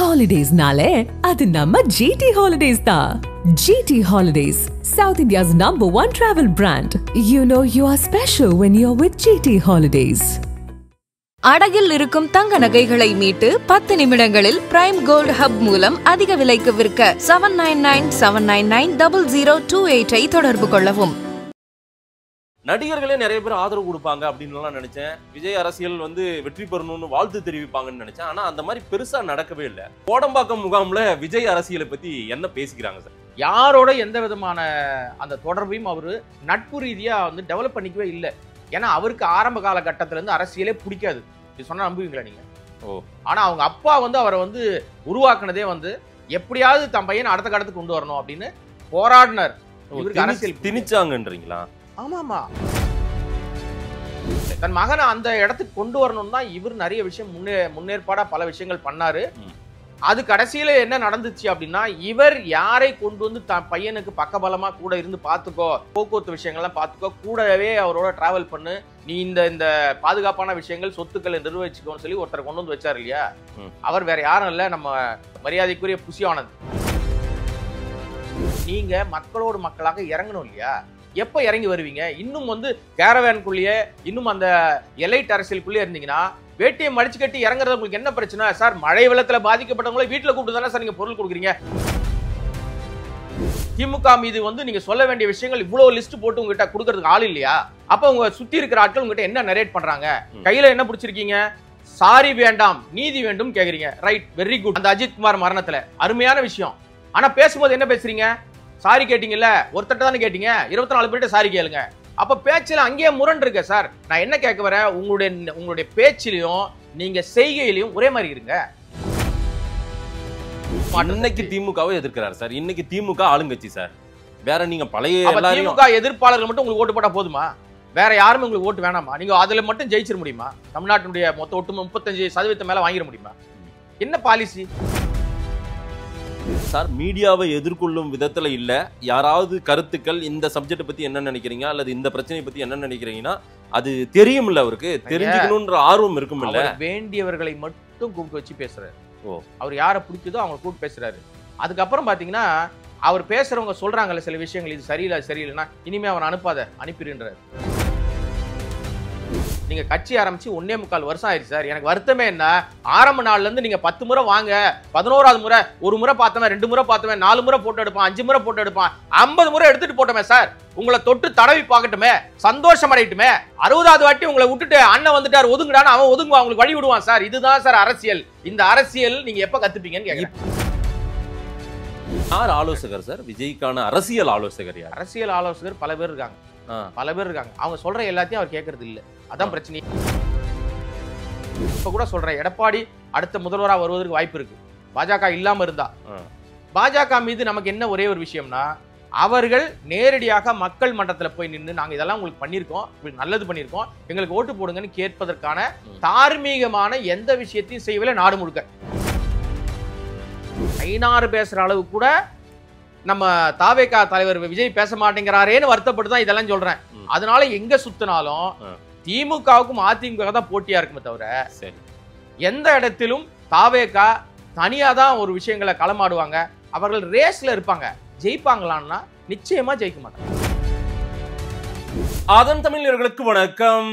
Holidays-nale, adu namma GT Holidays da. GT Holidays, South India's #1 travel brand. You know you are special when you're with GT Holidays. அடகில் இருக்கும் தங்க நகைகளை மீட்டு 10 நிமிடங்களில் prime gold hub மூலம் அதிக விலைக்கு விற்க 7997990028 தொடர்பு கொள்ளவும். நடிகர்களே நிறைய பேர் ஆதரவு கொடுப்பாங்க அப்படின்னு நினைச்சேன். விஜய் அரசியல் வெற்றி பெறணும்னு வாழ்த்து தெரிவிப்பாங்கன்னு நினைச்சேன். ஆனா அந்த மாதிரி பெருசா நடக்கவே இல்லை. கோடம்பாக்கம் முகாம்ல விஜய் அரசியலை பத்தி என்ன பேசிக்கிறாங்க சார்? யாரோட எந்த விதமான அந்த தொடர்பையும் அவரு நட்பு ரீதியா டெவலப் பண்ணிக்கவே இல்லை. ஏன்னா அவருக்கு ஆரம்ப காலகட்டத்துல இருந்து அரசியலே பிடிக்காது. இது சொன்னா நம்புவீங்களா நீங்க? ஆனா அவங்க அப்பா அவரை உருவாக்குனதே எப்படியாவது தன் பையன் அடுத்த கட்டத்துக்கு கொண்டு வரணும் அப்படின்னு போராடினார். இவருக்கு அரசியல் திணிச்சாங்கன்றீங்களா? ஆமாமா, தன் மகனை அந்த இடத்துக்கு கொண்டு வரணும் தான் இவர் நிறைய விஷயம் முன்னேற்பாடா பல விஷயங்கள் பண்ணாரு. அது கடைசியில என்ன நடந்துச்சு அப்படின்னா, இவர் யாரை கொண்டு தன் பையனுக்கு பக்கபலமா கூட இருந்து பாத்துக்கோ, போக்குவரத்து விஷயங்கள்லாம் பாத்துக்கோ, கூடவே அவரோட டிராவல் பண்ணு, நீ இந்த பாதுகாப்பான விஷயங்கள் சொத்துக்களை நிர்வகிச்சுக்கோன்னு சொல்லி ஒருத்தரை கொண்டு வச்சாரு இல்லையா? அவர் வேற யாரும் இல்ல, நம்ம மரியாதைக்குரிய புசி ஆனந்த். நீங்க மக்களோடு மக்களாக இறங்கணும் இல்லையா? எப்ப இறங்கி வருவீங்க? இன்னும் கேரவேனுக்குள்ளேயே இன்னும் அந்த எலைட் அரசியலுக்குள்ளே இருந்தீங்கன்னா வேட்டியை மடிச்சு கட்டி இறங்குறது உங்களுக்கு என்ன பிரச்சனை சார்? மழை வெள்ளத்துல பாதிக்கப்பட்டவங்களை வீட்டுல கூப்பிட்டு தானே சார் நீங்க பொருள் கொடுக்குறீங்க? திமுக மீது நீங்க சொல்ல வேண்டிய விஷயங்கள் இவ்வளவு லிஸ்ட் போட்டு உங்ககிட்ட கொடுக்கறதுக்கு ஆள் இல்லையா? அப்ப உங்க சுத்தி இருக்கிற ஆட்கள் உங்ககிட்ட என்ன நரேட் பண்றாங்க? கையில என்ன பிடிச்சிருக்கீங்க? சாரி வேண்டாம் நீதி வேண்டும் கேக்குறீங்க. Right, very good. அந்த அஜித் குமார் மரணத்துல அருமையான விஷயம். ஆனா பேசும்போது என்ன பேசுறீங்க? சாரி கேட்டீங்கல்ல, ஒருத்தட்ட தானே கேட்டீங்க, 24 பேர்கிட்ட சாரி கேளுங்க. அப்ப பேச்சுல அங்கேயே முரண் இருக்கு சார். நான் என்ன கேட்க வரேன், உங்களுடைய பேச்சிலையும் நீங்க செய்கையிலையும் ஒரே மாதிரி இருங்க. இன்னைக்கு திமுகவை எதிர்க்கிறார் சார். இன்னைக்கு திமுக ஆளுங்கட்சி சார். வேற நீங்க பழைய திமுக எதிர்ப்பாளர்கள் மட்டும் உங்களுக்கு ஓட்டு போட்டா போதுமா? வேற யாருமே உங்களுக்கு ஓட்டு வேணாமா? நீங்க அதுல மட்டும் ஜெயிச்சிட முடியுமா? தமிழ்நாட்டினுடைய மொத்த ஒட்டு 35% மேல வாங்கிட முடியுமா? என்ன பாலிசி சார்? மீடியாவை எதிர்கொள்ளும் விதத்துல இல்ல, யாராவது கருத்துக்கள் இந்த சப்ஜெக்ட் பத்தி என்ன நினைக்கிறீங்க அல்லது இந்த பிரச்சனை பத்தி என்ன நினைக்கிறீங்கன்னா அது தெரியும் இல்ல, அவருக்கு தெரிஞ்சுக்கணும்ன்ற ஆர்வம் இருக்கும் இல்ல. வேண்டியவர்களை மட்டும் கூப்பிட்டு வச்சு பேசுறாரு. அவர் யாரை பிடிக்குதோ அவங்க கூப்பிட்டு பேசுறாரு. அதுக்கப்புறம் பாத்தீங்கன்னா அவர் பேசுறவங்க சொல்றாங்கல்ல சில விஷயங்கள், இது சரியில்லைன்னா இனிமே அவன் அனுப்பிடுன்றாரு. நீங்க கட்சி ஆரம்பிச்சு 1.25 வருஷம் ஆயிடுச்சு சார். எனக்கு வருத்தமே என்ன, ஆரம்ப நாள்ல இருந்து நீங்க 10 முறை வாங்க, 11வது முறை ஒரு முறை பார்த்தவன், 2 முறை பார்த்தவன், 4 முறை போட்டோ எடுப்பான், 5 முறை போட்டோ எடுப்பான், 50 முறை எடுத்துட்டு போட்டோமே சார். உங்களை தொட்டு தடவி பார்க்கட்டுமே, சந்தோஷம் அடையட்டுமே. 60வது வாட்டி உங்களை விட்டுட்டு அண்ணன் வந்துட்டார் ஒதுங்குடான்னு அவன் ஒதுங்குவான், உங்களுக்கு வழி விடுவான் சார். இதுதான் சார் அரசியல். இந்த அரசியல் நீங்க எப்ப கத்துப்பீங்கன்னு கேக்குறேன். யார் ஆலோசகர் சார்? விஜய்க்கான அரசியல் ஆலோசகர் யார்? அரசியல் ஆலோசகர் பல பேர் இருக்காங்க. அவங்க சொல்ற எல்லாத்தையும் அவர் கேட்கறது இல்ல. அதான் பிரச்சனை. இப்ப கூட சொல்றேன், எடப்பாடி அடுத்த முதல்வரா வருவதற்கு வாய்ப்பு இருக்கு, பாஜக இல்லாம இருந்தா. பாஜக மீது நமக்கு என்ன ஒரே ஒரு விஷயம்னா, அவர்கள் நேரடியாக மக்கள் மன்றத்துல போய் நின்று நாங்க இதெல்லாம் உங்களுக்கு பண்ணிருக்கோம், நல்லது பண்ணிருக்கோம், எங்களுக்கு ஓட்டு போடுங்கன்னு கேட்பதற்கான தார்மீகமான எந்த விஷயத்தையும் செய்யவில்லை நாடு முழுக்க. ஐநாறு பேசுற அளவு கூட நம்ம தாவேகா தலைவர் விஜய் பேச மாட்டேங்கிறாரேன்னு வருத்தப்பட்டு தான் இதெல்லாம் சொல்றேன். அதனால எங்க சுத்தினாலும் திமுகவுக்கும் அதிமுக தான் போட்டியா இருக்குமே தவிர எந்த இடத்திலும் தாவேகா தனியா தான் ஒரு விஷயங்களை களமாடுவாங்க. அவர்கள் ரேஸ்ல இருப்பாங்க. ஜெயிப்பாங்களான்னா நிச்சயமா ஜெயிக்க மாட்டாங்க. அதன் தமிழர்களுக்கு வணக்கம்.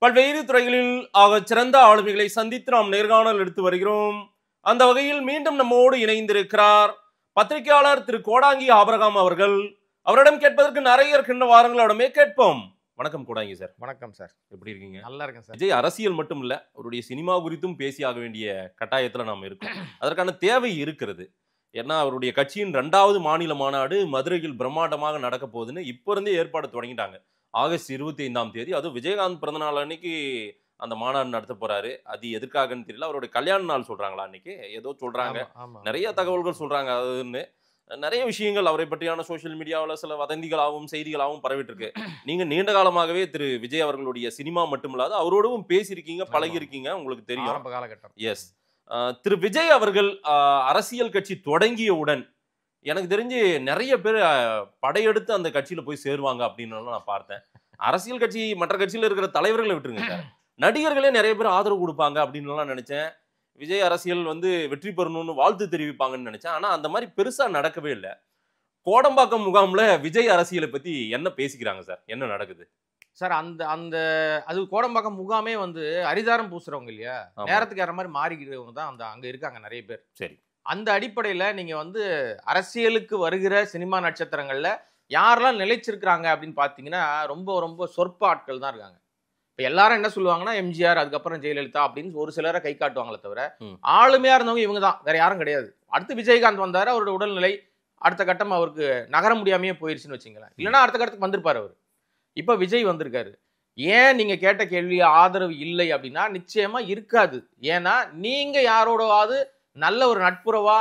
பல்வேறு துறைகளில் ஆக சிறந்த ஆளுமைகளை சந்தித்து நாம் நேர்காணல் எடுத்து வருகிறோம். அந்த வகையில் மீண்டும் நம்மோடு இணைந்திருக்கிறார் பத்திரிகையாளர் திரு கோடாங்கி ஆபிரகாம் அவர்கள். அவரிடம் கேட்பதற்கு நிறைய இருக்கின்ற வாரங்களோடமே கேட்போம். வணக்கம் கோடாங்கி சார். வணக்கம் சார், எப்படி இருக்கீங்க? நல்லா இருக்கேன் சார். விஜய் அரசியல் மட்டும் இல்ல, அவருடைய சினிமா குறித்தும் பேசியாக வேண்டிய கட்டாயத்துல நாம் இருக்கோம். அதற்கான தேவை இருக்கிறது. ஏன்னா அவருடைய கட்சியின் 2வது மாநில மாநாடு மதுரையில் பிரம்மாண்டமாக நடக்க போகுதுன்னு இப்ப இருந்தே ஏற்பாடு தொடங்கிட்டாங்க. ஆகஸ்ட் 25ஆம் தேதி, அதுவும் விஜயகாந்த் பிறந்தநாள் அன்னைக்கு அந்த மாநாடு நடத்த போறாரு. அது எதுக்காகன்னு தெரியல. அவருடைய கல்யாண நாள் சொல்றாங்களா அன்னைக்கு, ஏதோ சொல்றாங்க, நிறைய தகவல்கள் சொல்றாங்க. அதுன்னு நிறைய விஷயங்கள் அவரை பற்றியான சோசியல் மீடியாவில் சில வதந்திகளாகவும் செய்திகளாகவும் பரவிட்டு இருக்கு. நீங்க நீண்ட காலமாகவே திரு விஜய் அவர்களுடைய சினிமா மட்டுமில்லாத அவரோடவும் பேசியிருக்கீங்க, பழகி இருக்கீங்க, உங்களுக்கு தெரியும். எஸ், திரு விஜய் அவர்கள் அரசியல் கட்சி தொடங்கியவுடன் எனக்கு தெரிஞ்சு நிறைய பேர் படையெடுத்து அந்த கட்சியில போய் சேருவாங்க அப்படின்னு நான் பார்த்தேன். அரசியல் கட்சி மற்ற கட்சியில இருக்கிற தலைவர்களை விட்டுருங்க சார், நடிகர்களே நிறைய பேர் ஆதரவு கொடுப்பாங்க அப்படின்னு நினைச்சேன். விஜய் அரசியல் வந்து வெற்றி பெறணும்னு வாழ்த்து தெரிவிப்பாங்கன்னு நினைச்சேன். ஆனா அந்த மாதிரி பெருசா நடக்கவே இல்லை. கோடம்பாக்கம் முகாம்ல விஜய் அரசியலை பத்தி என்ன பேசிக்கிறாங்க சார்? என்ன நடக்குது சார்? அந்த அந்த அது கோடம்பாக்கம் முகாமே வந்து அரிதாரம் பூசுறவங்க இல்லையா, நேரத்துக்கு ஏற மாதிரி மாறிக்கிறவங்க தான் அங்க இருக்காங்க நிறைய பேர். சரி, அந்த அடிப்படையில நீங்க வந்து அரசியலுக்கு வருகிற சினிமா நட்சத்திரங்கள்ல யாரெல்லாம் நிலைச்சிருக்கிறாங்க அப்படின்னு பாத்தீங்கன்னா ரொம்ப ரொம்ப சொற்ப ஆட்கள் தான் இருக்காங்க. இப்ப எல்லாரும் என்ன சொல்லுவாங்கன்னா எம்ஜிஆர், அதுக்கப்புறம் ஜெயலலிதா அப்படின்னு ஒரு சிலரை கை காட்டுவாங்களே தவிர ஆளுமையா இருந்தவங்க இவங்க தான், வேற யாரும் கிடையாது. அடுத்து விஜயகாந்த் வந்தாரு, அவரோட உடல்நிலை அடுத்த கட்டம் அவருக்கு நகர முடியாமையே போயிருச்சுன்னு வச்சுங்களேன். இல்லைன்னா அடுத்த கட்டத்துக்கு வந்திருப்பாரு அவர். இப்ப விஜய் வந்திருக்காரு. ஏன் நீங்க கேட்ட கேள்வி ஆதரவு இல்லை அப்படின்னா நிச்சயமா இருக்காது. ஏன்னா நீங்க யாரோடவாது நல்ல ஒரு நட்புறவா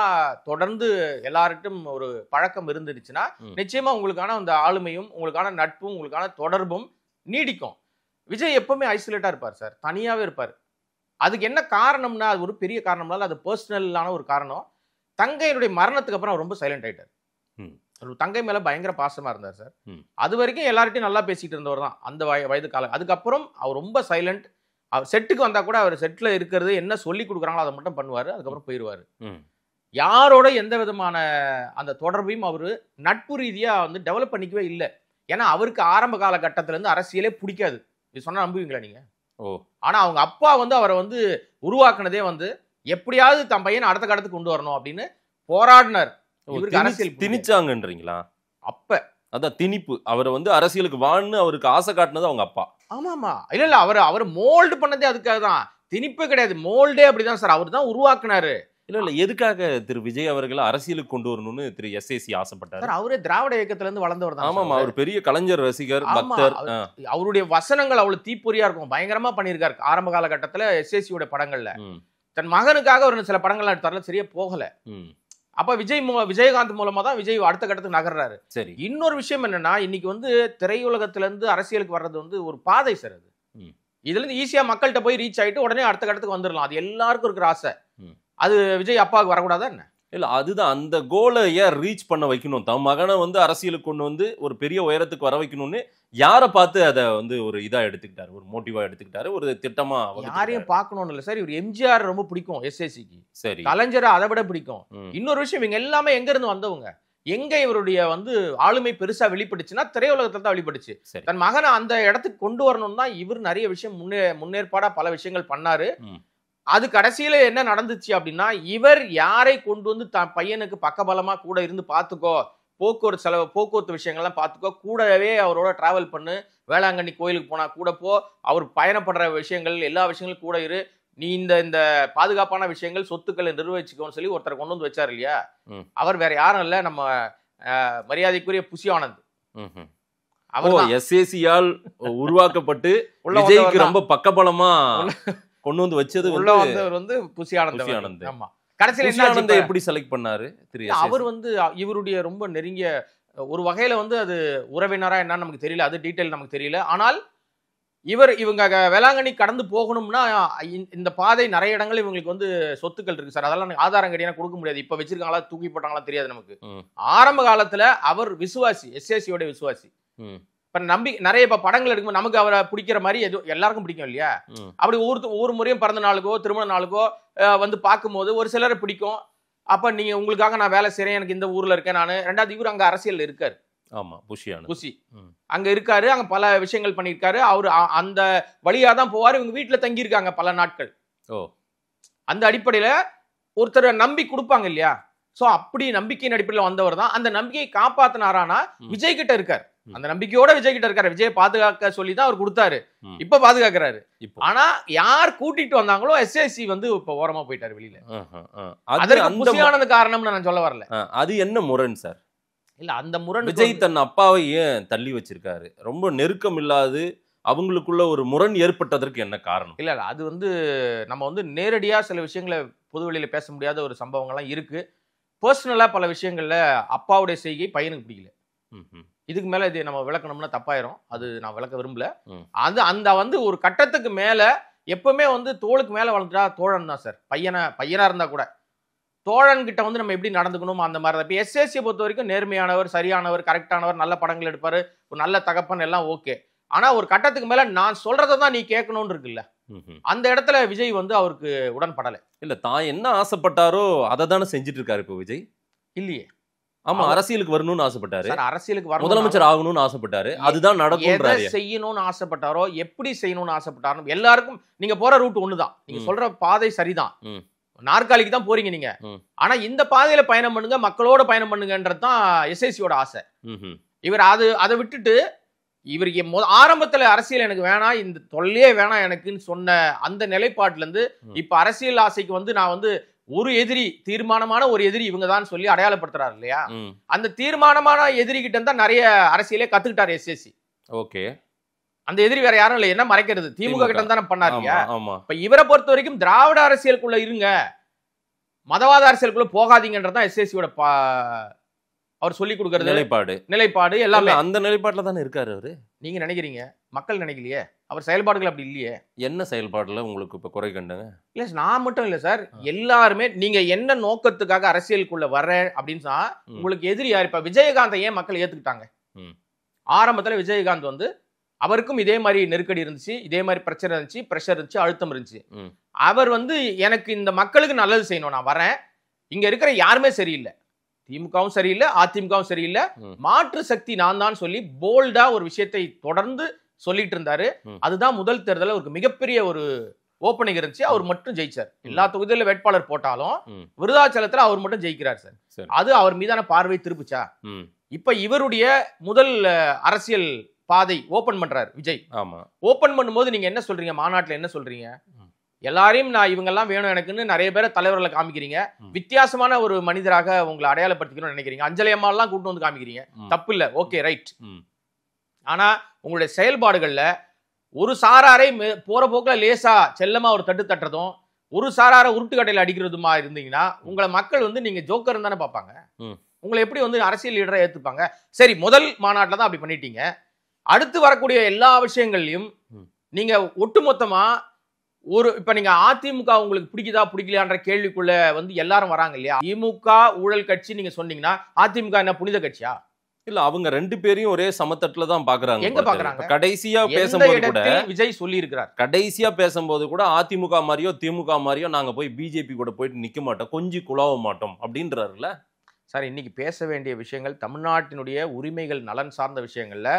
தொடர்ந்து எல்லார்ட்டும் ஒரு பழக்கம் இருந்துச்சுன்னா நிச்சயமா உங்களுக்கான அந்த ஆளுமையும் உங்களுக்கான நட்பும் உங்களுக்கான தொடர்பும் நீடிக்கும். விஜய் எப்பவுமே ஐசோலேட்டா இருப்பார் சார், தனியாவே இருப்பார். அதுக்கு என்ன காரணம்னா அது ஒரு பெரிய காரணம்னால அது பர்சனலான ஒரு காரணம். தங்கையினுடைய மரணத்துக்கு அப்புறம் அவர் ரொம்ப சைலண்ட் ஆயிட்டார். தங்கை மேல பயங்கர பாசமா இருந்தார் சார். அது வரைக்கும் எல்லார்ட்டையும் நல்லா பேசிட்டு இருந்தவர் தான் அந்த வயது காலம். அதுக்கப்புறம் அவர் ரொம்ப சைலண்ட். அவர் செட்டுக்கு வந்தா கூட அவர் செட்ல இருக்கிறது என்ன சொல்லி கொடுக்குறாங்களோ அதை மட்டும் பண்ணுவாரு, அதுக்கப்புறம் போயிடுவாரு. யாரோட எந்த விதமான அந்த தொடர்பையும் அவரு நட்பு ரீதியா வந்து டெவலப் பண்ணிக்கவே இல்லை. ஏன்னா அவருக்கு ஆரம்ப கால கட்டத்துல இருந்து அரசியலே பிடிக்காது. இது சொன்னா நம்புவீங்களா நீங்க? ஆனா அவங்க அப்பா வந்து அவரை வந்து உருவாக்குனதே வந்து எப்படியாவது தன் பையனை அடுத்த கட்டத்துக்கு கொண்டு வரணும் அப்படின்னு போராடினார். அரசியல் திணிச்சாங்கன்றீங்களா? அப்ப அதான் திணிப்பு. அவரை வந்து அரசியலுக்கு வான்னு அவருக்கு ஆசை காட்டினது அவங்க அப்பா. ஆமா இல்ல அவர் மோல்டு பண்ணதே அதுக்காக தான். திணிப்பே கிடையாது, மோல்டே அப்படிதான் சார். அவர் தான் உருவாக்குனாரு. இல்ல எதுக்காக திரு விஜய் அவர்களை அரசியலுக்கு கொண்டு வரணும்னு திரு எஸ்ஏசி ஆசைப்பட்டாரு? அவரே திராவிட இயக்கத்துல இருந்து வளர்ந்தவர் தான். ஆமாமா, அவர் பெரிய கலைஞர் ரசிகர், பக்தர். அவருடைய வசனங்கள் அவ்வளவு தீப்பொறியா இருக்கும், பயங்கரமா பண்ணியிருக்காரு ஆரம்ப காலகட்டத்துல எஸ்ஏசியோட படங்கள்ல. தன் மகனுக்காக ஒரு சில படங்கள்லாம் எடுத்தாருல, சரியா போகல. அப்ப விஜயகாந்த் மூலமா தான் விஜய் அடுத்த கட்டத்துக்கு நகர்றாரு. சரி, இன்னொரு விஷயம் என்னன்னா இன்னைக்கு வந்து திரையுலகத்துல இருந்து அரசியலுக்கு வர்றது வந்து ஒரு பாதை சார். அது இதுல இருந்து ஈஸியா மக்கள்கிட்ட போய் ரீச் ஆயிட்டு உடனே அடுத்த கட்டத்துக்கு வந்துடலாம். அது எல்லாருக்கும் இருக்கிற ஆசை. அது விஜய் அப்பாவுக்கு வரக்கூடாதா என்ன? இல்ல அதுதான் அந்த கோலை ஏன் ரீச் பண்ண வைக்கணும், தன் மகனை வந்து அரசியலுக்கு கொண்டு வந்து ஒரு பெரிய உயரத்துக்கு வர வைக்கணும்னு யாரை பார்த்து அதை வந்து ஒரு இதா எடுத்துக்கிட்டாரு, ஒரு மோட்டிவா எடுத்துக்கிட்டாரு, ஒரு திட்டமா? யாரையும் பார்க்கணும்னு இல்ல சார். இவர் எம்ஜிஆர் ரொம்ப பிடிக்கும் எஸ்ஏசிக்கு. சரி, கலைஞரை அதை விட பிடிக்கும். இன்னொரு விஷயம், இவங்க எல்லாமே எங்க இருந்து வந்தவங்க? எங்க இவருடைய வந்து ஆளுமை பெருசா வெளிப்பட்டுச்சுன்னா திரையுலகத்துல தான் வெளிப்பட்டுச்சு. தன் மகனை அந்த இடத்துக்கு கொண்டு வரணும் தான் இவர் நிறைய விஷயம் முன்னேற்பாடா பல விஷயங்கள் பண்ணாரு. அது கடைசியில என்ன நடந்துச்சு அப்படின்னா இவர் யாரை கொண்டு வந்து தன் பையனுக்கு பக்கபலமா கூட இருந்து பாத்துக்கோ, போக்குவரத்து செலவு போக்குவரத்து விஷயங்கள்லாம் பார்த்துக்கோ, கூடவே அவரோட டிராவல் பண்ணு, வேளாங்கண்ணி கோயிலுக்கு போனா கூட போ, அவர் பயணப்படுற விஷயங்கள் எல்லா விஷயங்களும் கூட இரு, நீ இந்த பாதுகாப்பான விஷயங்கள் சொத்துக்களை நிர்வகிச்சுக்கோன்னு சொல்லி ஒருத்தர் கொண்டு வந்து வச்சார் இல்லையா? அவர் வேற யாரும் இல்ல, நம்ம மரியாதைக்குரிய புசி ஆனந்த். அவர் எஸ்ஏசியால் உருவாக்கப்பட்டு விஜய்க்கு ரொம்ப பக்கபலமா கொண்டு வந்து வச்சது உள்ள வந்தவர் வந்து புசி ஆனந்த். ஆமா, கடைசியில என்ன எப்படி செலக்ட் பண்ணாரு? அவர் வந்து இவருடைய ரொம்ப நெருங்கிய ஒரு வகையில வந்து அது உறவினரா என்னன்னு நமக்கு தெரியல, அது டீடைல் நமக்கு தெரியல. ஆனால் இவங்க வேளாங்கண்ணி கடந்து போகணும்னா இந்த பாதை நிறைய இடங்கள் இவங்களுக்கு வந்து சொத்துக்கள் இருக்கு சார். அதெல்லாம் ஆதாரம் கிடையாது, கொடுக்க முடியாது. இப்ப வச்சிருக்காங்களா தூக்கி போட்டாங்களா தெரியாது நமக்கு. ஆரம்ப காலத்துல அவர் விசுவாசி, எஸ்ஏசியோட விசுவாசி. இப்ப நம்பி நிறைய இப்ப படங்கள் எடுக்கும், நமக்கு அவரை பிடிக்கிற மாதிரி எல்லாருக்கும் பிடிக்கும் இல்லையா? அப்படி ஒவ்வொரு முறையும் பிறந்த நாளுக்கோ திருமண நாளுக்கோ வந்து பார்க்கும்போது ஒரு சிலரை பிடிக்கும். அப்ப நீங்க உங்களுக்காக நான் வேலை செய்யறேன், எனக்கு இந்த ஊர்ல இருக்கேன் நானு. ரெண்டாவது இவர் அங்க அரசியல் இருக்காரு. ஆமா, புசி அங்க இருக்காரு, அங்க பல விஷயங்கள் பண்ணிருக்காரு. அவரு அந்த வழியா தான் போவாரு. இவங்க வீட்டுல தங்கி இருக்காங்க பல நாட்கள். அந்த அடிப்படையில ஒருத்தரை நம்பி கொடுப்பாங்க இல்லையா? சோ அப்படி நம்பிக்கையின் அடிப்படையில் வந்தவர் தான். அந்த நம்பிக்கையை காப்பாத்தினாரானா விஜய் கிட்ட இருக்காரு. அந்த நம்பிக்கையோட விஜய் கிட்ட இருக்காரு. விஜய் பாதுகாக்க சொல்லி தான் அவர் கொடுத்தாரு, இப்ப பாதுகாக்கிறாரு. ஆனா யார் கூட்டிட்டு வந்தாங்களோ எஸ்ஏசி வந்து இப்ப ஓரமா போயிட்டாரு வெளியில. அதற்கு புசியானது காரணம்னு நான் சொல்ல வரல. அது என்ன முரண் சார்? இல்ல அந்த முரண் விஜய் தன் அப்பாவை ஏன் தள்ளி வச்சிருக்காரு? ரொம்ப நெருக்கம் இல்லாது அவங்களுக்குள்ள ஒரு முரண் ஏற்பட்டதற்கு என்ன காரணம்? இல்ல அது வந்து நம்ம வந்து நேரடியா சில விஷயங்களை பொதுவெளியில பேச முடியாத ஒரு சம்பவங்கள்லாம் இருக்கு. பர்சனலா பல விஷயங்கள்ல அப்பாவுடைய செய்கை பையனுக்கு பிடிக்கல. இதுக்கு மேல இது நம்ம விளக்கணும்னா தப்பாயிரும், அது நான் விளக்க விரும்பல. அது அந்த வந்து ஒரு கட்டத்துக்கு மேல எப்பவுமே வந்து தோளுக்கு மேல வளர்ந்துட்டா தோழன் தான் சார். பையனா இருந்தா கூட தோழன் கிட்ட வந்து நம்ம எப்படி நடந்துக்கணும் அந்த மாதிரி தான். இப்போ எஸ்ஏசியை பொறுத்த வரைக்கும் நேர்மையானவர், சரியானவர், கரெக்டானவர், நல்ல படங்கள் எடுப்பாரு, ஒரு நல்ல தகப்பன், எல்லாம் ஓகே. ஆனா ஒரு கட்டத்துக்கு மேல நான் சொல்றதை தான் நீ கேட்கணும்னு இருக்குல்ல. அந்த இடத்துல விஜய் வந்து அவருக்கு உடன்படலை. இல்ல தான் என்ன ஆசைப்பட்டாரோ அதை தானே செஞ்சுட்டு இருக்காரு இப்போ விஜய். இல்லையே. ஆமா, அரசியலுக்கு வரணும்னு ஆசைப்பட்டாரு, அரசியலுக்கு வரணும், முதலமைச்சர் ஆகணும்னு ஆசைப்பட்டாரு, அதுதான் நடக்கும். செய்யணும்னு ஆசைப்பட்டாரோ எப்படி செய்யணும்னு ஆசைப்பட்டாரோ எல்லாருக்கும் நீங்க போற ரூட் ஒண்ணுதான், நீங்க சொல்ற பாதை சரிதான், நாற்காலிக்கு தான் போறீங்க நீங்க. ஆனா இந்த பாதையில பயணம் பண்ணுங்க, மக்களோட பயணம் பண்ணுங்கன்றதுதான் எஸ்ஐசியோட ஆசை. இவர் அதை விட்டுட்டு இவருக்கு ஆரம்பத்துல அரசியல் எனக்கு வேணாம், இந்த தொல்லையே வேணாம் எனக்குன்னு சொன்ன அந்த நிலைப்பாட்டுல இருந்து இப்ப அரசியல் ஆசைக்கு வந்து நான் வந்து ஒரு எதிரி, தீர்மானமான ஒரு எதிரி இவங்க தான் சொல்லி அடையாளப்படுத்துறாரு இல்லையா. அந்த தீர்மானமான எதிரி கிட்ட இருந்தா நிறைய அரசியலே கத்துக்கிட்டாரு எஸ்எஸ்சி. ஓகே, அந்த எதிரி வேற யாரும் இல்ல, என்ன மறைக்கிறது, திமுக கிட்ட தானே பண்ணாரு இல்லையா. இப்ப இவரை பொறுத்த வரைக்கும் திராவிட அரசியலுக்குள்ள இருங்க, மதவாத அரசியலுக்குள்ள போகாதீங்கன்றதான் எஸ்எஸ்சியோட அவர் சொல்லி கொடுக்கறது நிலைப்பாடு எல்லாமே. அந்த நிலைப்பாட்டுல தானே இருக்காரு அவரு. நீங்க நினைக்கிறீங்க, மக்கள் நினைக்கலையே, அவர் செயல்பாடுகள் அப்படி இல்லையே. என்ன செயல்பாடுல உங்களுக்கு இப்ப குறை கண்டுங்க? இல்ல நான் மட்டும் இல்ல சார், எல்லாருமே நீங்க என்ன நோக்கத்துக்காக அரசியலுக்குள்ள வர்ற அப்படின்னு சொன்னா உங்களுக்கு எதிரி யார்? இப்ப விஜயகாந்தை ஏன் மக்கள் ஏத்துக்கிட்டாங்க? ஆரம்பத்துல விஜயகாந்த் வந்து அவருக்கும் இதே மாதிரி நெருக்கடி இருந்துச்சு, இதே மாதிரி பிரச்சனை இருந்துச்சு, பிரஷர் இருந்துச்சு, அழுத்தம் இருந்துச்சு. அவர் வந்து எனக்கு இந்த மக்களுக்கு நல்லது செய்யணும், நான் வரேன், இங்க இருக்கிற யாருமே சரியில்லை, திமுகவும் சரியில்லை, அதிமுகவும் சரியில்லை, மாற்று சக்தி நான் தான் சொல்லி போல்டா ஒரு விஷயத்தை தொடர்ந்து சொல்லிட்டு இருந்தாரு. அதுதான் முதல் தேர்தலில் ஒரு மிகப்பெரிய ஒரு ஓப்பனிங் இருந்துச்சு. அவர் மட்டும் ஜெயிச்சார். எல்லா தொகுதியில வேட்பாளர் போட்டாலும் விருதாச்சலத்துல அவர் மட்டும் ஜெயிக்கிறார் சார். அது அவர் மீதான பார்வை திருப்பிச்சா? இப்ப இவருடைய முதல் அரசியல் பாதை ஓபன் பண்றாரு விஜய். ஓபன் பண்ணும்போது நீங்க என்ன சொல்றீங்க? மாநாட்டுல என்ன சொல்றீங்க? எல்லாரையும் நான் இவங்கெல்லாம் வேணும் எனக்குன்னு நிறைய பேரை தலைவர்களை காமிக்கிறீங்க, வித்தியாசமான ஒரு மனிதராக உங்களை அடையாளப்படுத்திக்கணும்னு நினைக்கிறீங்க, அஞ்சலி அம்மா எல்லாம் கூட்டு வந்து காமிக்கிறீங்க, தப்பு இல்ல, ஓகே ரைட். ஆனா உங்களுடைய செயல்பாடுகள்ல ஒரு சாராரை போற போக்குல லேசா செல்லமா ஒரு தட்டு தட்டுறதும், ஒரு சாராரை உருட்டுக்கட்டையில அடிக்கிறதுமா இருந்தீங்கன்னா உங்களை மக்கள் வந்து நீங்க ஜோக்கர் தானே பார்ப்பாங்க, உங்களை எப்படி வந்து அரசியல் லீடரா ஏத்துப்பாங்க? சரி, முதல் மாநாட்டில் தான் அப்படி பண்ணிட்டீங்க. அடுத்து வரக்கூடிய எல்லா விஷயங்கள்லயும் நீங்க ஒட்டுமொத்தமா ஒரு இப்ப நீங்க அதிமுக உங்களுக்கு பிடிக்குதா பிடிக்கலையான்ற கேள்விக்குள்ள வந்து எல்லாரும் வராங்க இல்லையா. திமுக ஊழல் கட்சி நீங்க சொன்னீங்கன்னா அதிமுக என்ன புனித கட்சியா? இல்ல, அவங்க ரெண்டு பேரையும் ஒரே சமத்தட்டுல தான் பாக்குறாங்க. எங்க பாக்குறாங்க? கடைசியா பேசும்போது கூட விஜய் சொல்லி இருக்கிறார், கடைசியா பேசும்போது கூட அதிமுக மாதிரியோ திமுக மாதிரியோ நாங்க போய் பிஜேபி கூட போயிட்டு நிக்க மாட்டோம், கொஞ்சம் குழாவ மாட்டோம் அப்படின்றாருல சார். இன்னைக்கு பேச வேண்டிய விஷயங்கள் தமிழ்நாட்டினுடைய உரிமைகள் நலன் சார்ந்த விஷயங்கள்ல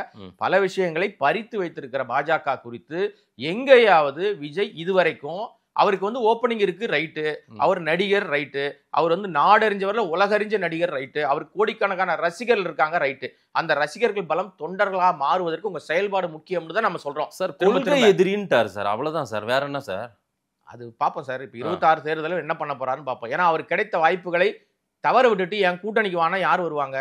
பல விஷயங்களை பறித்து வைத்திருக்கிற பாஜக குறித்து எங்கேயாவது விஜய் இதுவரைக்கும் அவருக்கு வந்து ஓப்பனிங் இருக்கு ரைட்டு, அவர் நடிகர் ரைட்டு, அவர் வந்து நாடறிஞ்சவர்ல உலகறிஞ்ச நடிகர் ரைட்டு, அவர் கோடிக்கணக்கான ரசிகர்கள் இருக்காங்க ரைட்டு, அந்த ரசிகர்கள் பலம் தொண்டர்களா மாறுவதற்கு உங்க செயல்பாடு முக்கியம்னு தான் நம்ம சொல்றோம் சார். கொள்கை எதிரின்ட்டார் சார், அவ்வளவுதான் சார், வேற என்ன சார்? அது பார்ப்போம் சார். இப்ப 26 தேர்தலில் என்ன பண்ண போறாருன்னு பார்ப்போம். ஏன்னா அவர் கிடைத்த வாய்ப்புகளை தவற விட்டுட்டு என் கூட்டணிக்கு வானா யார் வருவாங்க?